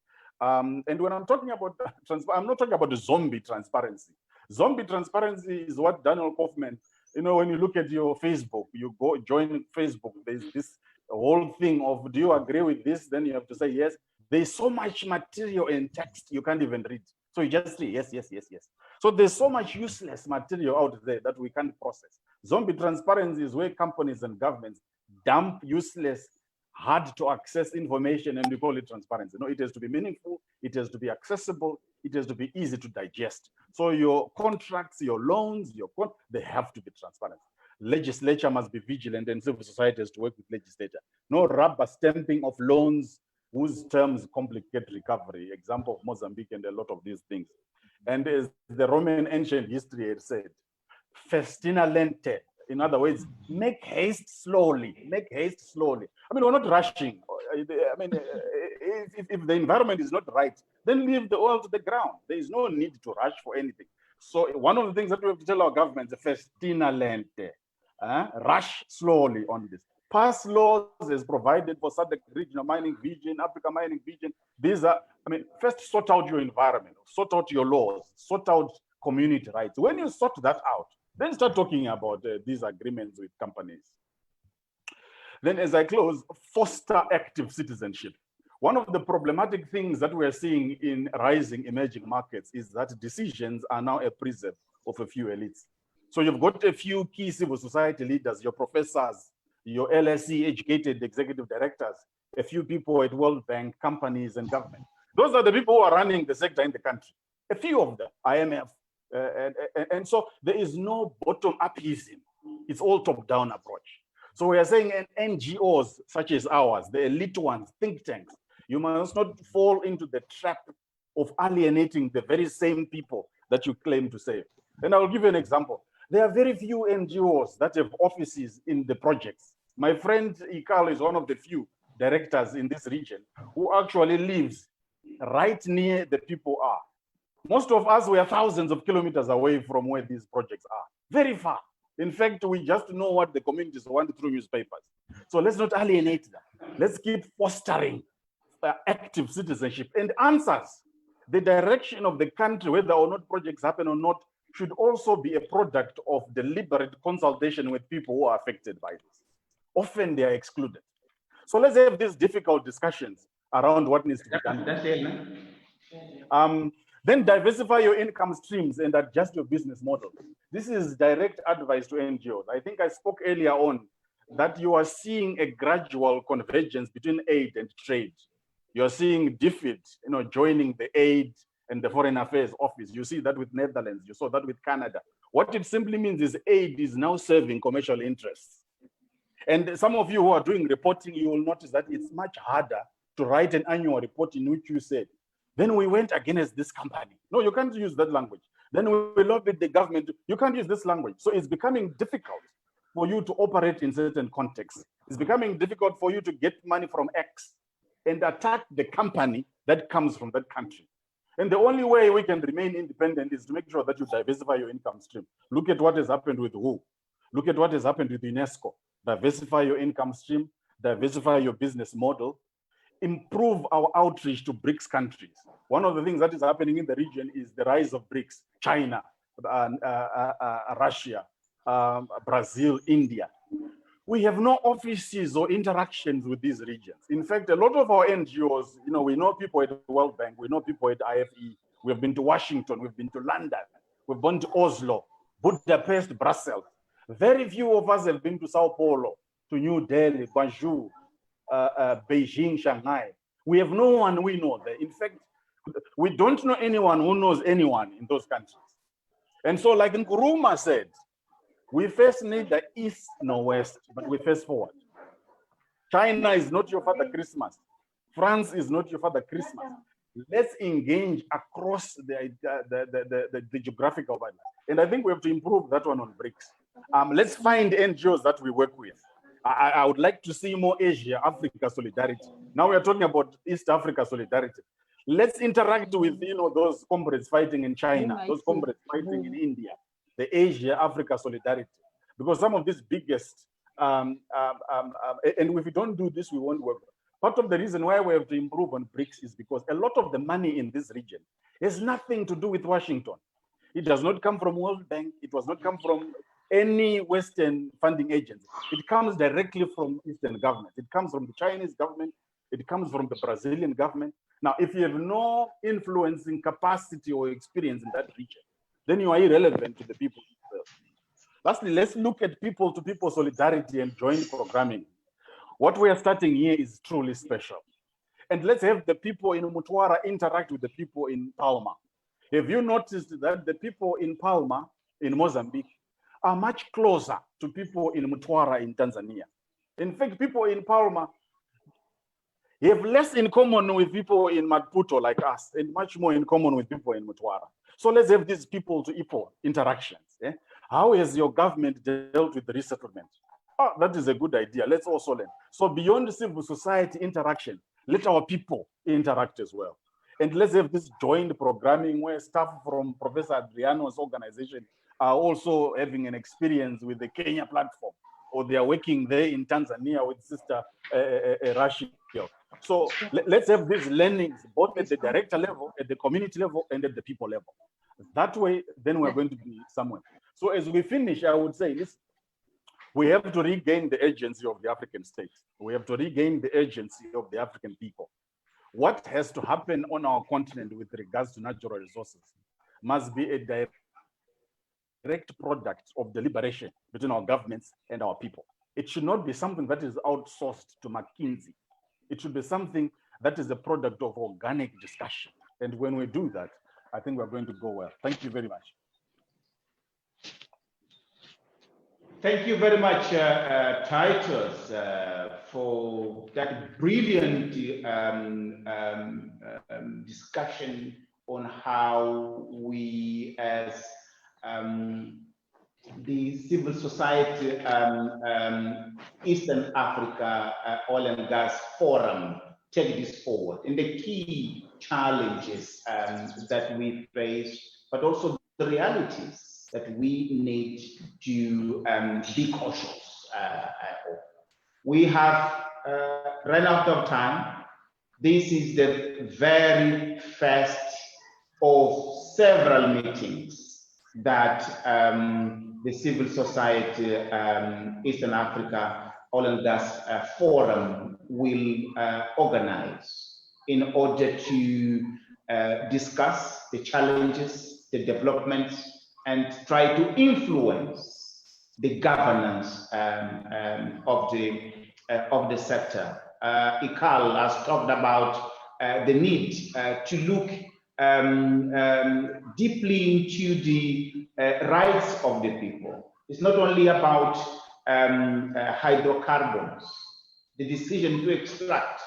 And when I'm talking about I'm not talking about the zombie transparency. Zombie transparency is what Daniel Kaufman, you know, when you look at your Facebook, you go join Facebook, there's this whole thing of, do you agree with this? Then you have to say yes. There's so much material and text you can't even read. So you just say yes, yes, yes, yes. So there's so much useless material out there that we can't process. Zombie transparency is where companies and governments dump useless, hard to access information, and we call it transparency. No, it has to be meaningful, it has to be accessible, it has to be easy to digest. So your contracts, your loans, they have to be transparent. Legislature must be vigilant, and civil society has to work with legislature. No rubber stamping of loans whose terms complicate recovery. Example of Mozambique and a lot of these things. And as the Roman ancient history had said, festina lente. In other words, make haste slowly, make haste slowly. I mean, we're not rushing. I mean, if the environment is not right, then leave the oil to the ground. There is no need to rush for anything. So one of the things that we have to tell our governments, festina lente, rush slowly on this. Pass laws as provided for SADC regional mining vision, Africa mining vision. These are, I mean, first sort out your environment, sort out your laws, sort out community rights. When you sort that out, then start talking about these agreements with companies. Then as I close, foster active citizenship. One of the problematic things that we're seeing in rising emerging markets is that decisions are now a preserve of a few elites. So you've got a few key civil society leaders, your professors, your LSE educated executive directors, a few people at World Bank, companies and government. Those are the people who are running the sector in the country. A few of them, IMF, And so there is no bottom-upism. It's all top-down approach. So we are saying NGOs such as ours, the elite ones, think tanks, you must not fall into the trap of alienating the very same people that you claim to save. And I'll give you an example. There are very few NGOs that have offices in the projects. My friend Ikal is one of the few directors in this region who actually lives right near the people are. Most of us were thousands of kilometers away from where these projects are, very far. In fact, we just know what the communities want through newspapers. So let's not alienate them. Let's keep fostering active citizenship and answers. The direction of the country, whether or not projects happen or not, should also be a product of deliberate consultation with people who are affected by this. Often they are excluded. So let's have these difficult discussions around what needs to be done. Then diversify your income streams and adjust your business model. This is direct advice to NGOs. I think I spoke earlier on that you are seeing a gradual convergence between aid and trade. You're seeing DFID, joining the aid and the Foreign Affairs Office. You see that with Netherlands. You saw that with Canada. What it simply means is aid is now serving commercial interests. And some of you who are doing reporting, you will notice that it's much harder to write an annual report in which you said, then we went against this company. No, you can't use that language. Then we lobbied the government. You can't use this language. So it's becoming difficult for you to operate in certain contexts. It's becoming difficult for you to get money from X and attack the company that comes from that country. And the only way we can remain independent is to make sure that you diversify your income stream. Look at what has happened with WHO. Look at what has happened with UNESCO. Diversify your income stream, diversify your business model, improve our outreach to Brics countries. One of the things that is happening in the region is the rise of Brics, China, Russia, Brazil, India. We have no offices or interactions with these regions. In fact, a lot of our NGOs, we know people at the World Bank, we know people at IFE, we've been to Washington, we've been to London, we've been to Oslo, Budapest, Brussels. Very few of us have been to Sao Paulo, to New Delhi, Guangzhou, Beijing, Shanghai. We have no one we know there. In fact, we don't know anyone who knows anyone in those countries. And so, like Nkuruma said, we first need the East, no West, but we face forward. China is not your father Christmas. France is not your father Christmas. Let's engage across the geographical boundary. And I think we have to improve that one on Brics. Let's find NGOs that we work with. I would like to see more Asia-Africa solidarity. Now we are talking about East Africa solidarity. Let's interact with those comrades fighting in China, those comrades fighting in India, the Asia-Africa solidarity. Because some of these biggest, and if we don't do this, we won't work. Part of the reason why we have to improve on Brics is because a lot of the money in this region has nothing to do with Washington. It does not come from World Bank. It does not come from any Western funding agency. It comes directly from Eastern government. It comes from the Chinese government. It comes from the Brazilian government. Now, if you have no influencing capacity or experience in that region, then you are irrelevant to the people. Lastly, let's look at people-to-people solidarity and joint programming. What we are starting here is truly special. And let's have the people in Mutwara interact with the people in Palma. Have you noticed that the people in Palma, in Mozambique, are much closer to people in Mutwara in Tanzania? In fact, people in Palma have less in common with people in Maputo like us, and much more in common with people in Mutwara. So let's have these people-to-people interactions. Eh? How has your government dealt with the resettlement? Oh, that is a good idea. Let's also learn. So beyond civil society interaction, let our people interact as well. And let's have this joint programming where staff from Professor Adriano's organization are also having an experience with the Kenya platform, or they are working there in Tanzania with Sister Rachael. So let's have these learnings both at the director level, at the community level, and at the people level. That way, then we're going to be somewhere. So as we finish, I would say this: we have to regain the agency of the African state. We have to regain the agency of the African people. What has to happen on our continent with regards to natural resources must be a direct product of deliberation between our governments and our people. It should not be something that is outsourced to McKinsey. It should be something that is a product of organic discussion. And when we do that, I think we're going to go well. Thank you very much. Thank you very much, Titus, for that brilliant discussion on how we, as the civil society Eastern Africa Oil and Gas Forum, take this forward, and the key challenges that we face, but also the realities that we need to be cautious of. We have run out of time. This is the very first of several meetings that the Civil Society Eastern Africa Oil and Gas Forum will organize in order to discuss the challenges, the developments, and try to influence the governance of the sector. Ikal has talked about the need to look deeply into the rights of the people. It's not only about hydrocarbons, the decision to extract,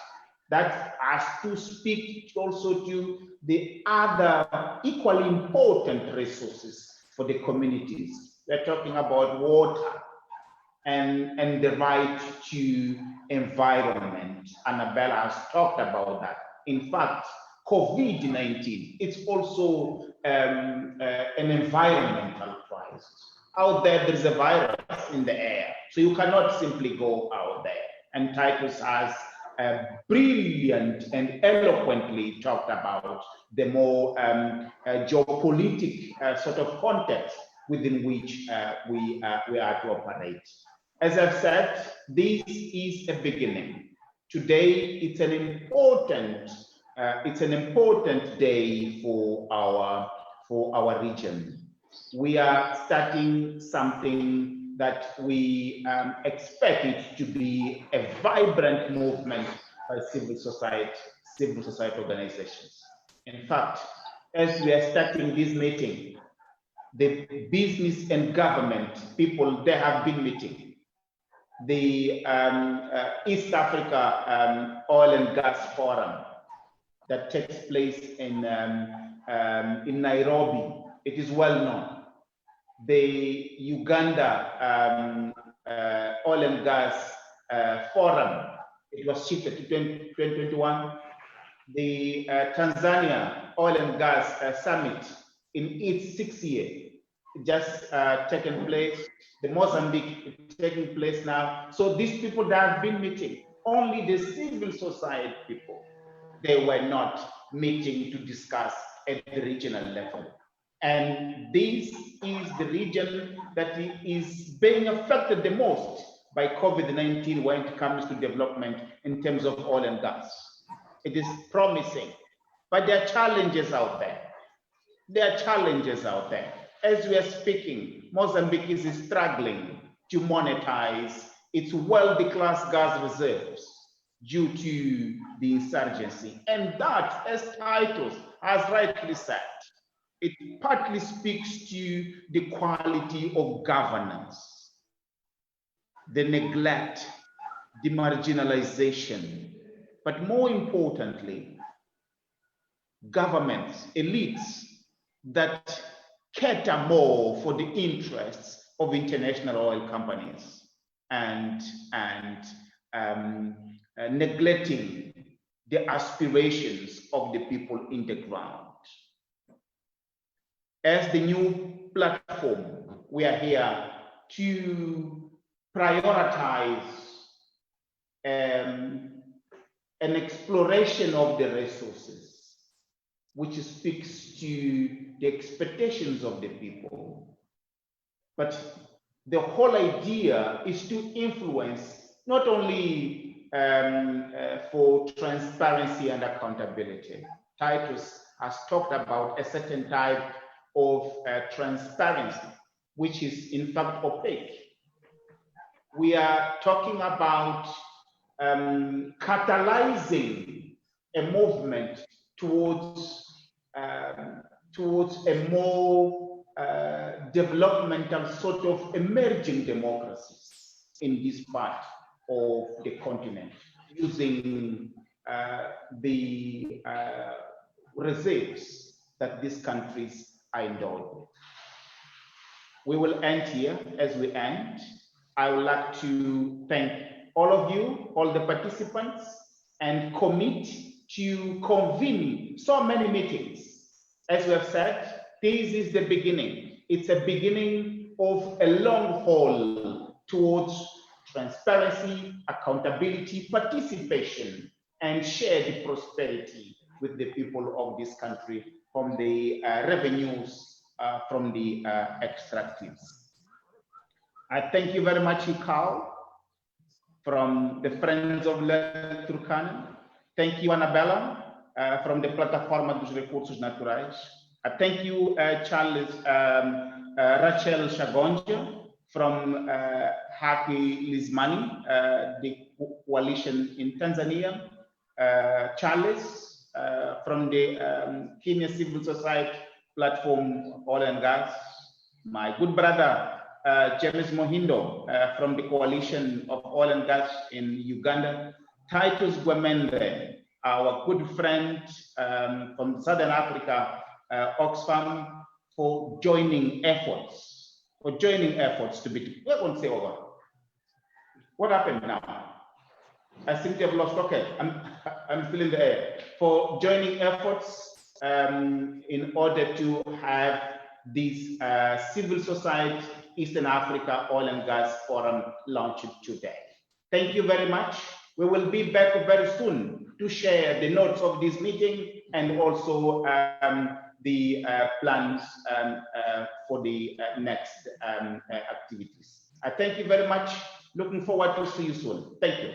that has to speak also to the other equally important resources for the communities. We're talking about water and the right to environment. Anabela has talked about that. In fact, COVID-19, it's also an environmental crisis. Out there is a virus in the air, so you cannot simply go out there. And Titus has brilliant and eloquently talked about the more geopolitic sort of context within which we are to operate. As I've said, this is a beginning. Today, it's an important day for our region. We are starting something that we expect it to be a vibrant movement by civil society organizations. In fact, as we are starting this meeting, the business and government people, they have been meeting. The East Africa Oil and Gas Forum that takes place in Nairobi, it is well known. The Uganda Oil and Gas Forum, it was shifted to 2021. The Tanzania Oil and Gas Summit in its 6th year, just taken place. The Mozambique is taking place now. So these people that have been meeting, only the civil society people, they were not meeting to discuss at the regional level. And this is the region that is being affected the most by COVID-19 when it comes to development in terms of oil and gas. It is promising, but there are challenges out there. There are challenges out there. As we are speaking, Mozambique is struggling to monetize its world-class gas reserves due to the insurgency. And that, as Titus has rightly said, it partly speaks to the quality of governance, the neglect, the marginalization, but more importantly, governments, elites that cater more for the interests of international oil companies and neglecting the aspirations of the people in the ground. As the new platform, we are here to prioritize an exploration of the resources, which speaks to the expectations of the people. But the whole idea is to influence not only for transparency and accountability. Titus has talked about a certain type of transparency, which is in fact opaque. We are talking about catalyzing a movement towards a more developmental sort of emerging democracies in this part of the continent using the reserves that these countries are endowed with. We will end here. As we end, I would like to thank all of you, all the participants, and commit to convene so many meetings. As we have said, this is the beginning. It's a beginning of a long haul towards transparency, accountability, participation, and shared prosperity with the people of this country from the revenues from the extractives. I thank you very much, Ikal, from the Friends of Turkana. Thank you, Anabela, from the Plataforma dos Recursos Naturais. Thank you, Rachael Chagonja, from Hakirasilimani, the coalition in Tanzania. Charles, from the Kenya Civil Society Platform Oil and Gas. My good brother, James Muhindo, from the Coalition of Oil and Gas in Uganda. Titus Gwemende, our good friend from Southern Africa, Oxfam, for joining efforts to be. I won't say over. What happened now? I seem to have lost. Okay, I'm still in the air. For joining efforts in order to have this civil society Eastern Africa Oil and Gas Forum launched today. Thank you very much. We will be back very soon to share the notes of this meeting and also the plans for the next activities. I thank you very much. Looking forward to see you soon. Thank you.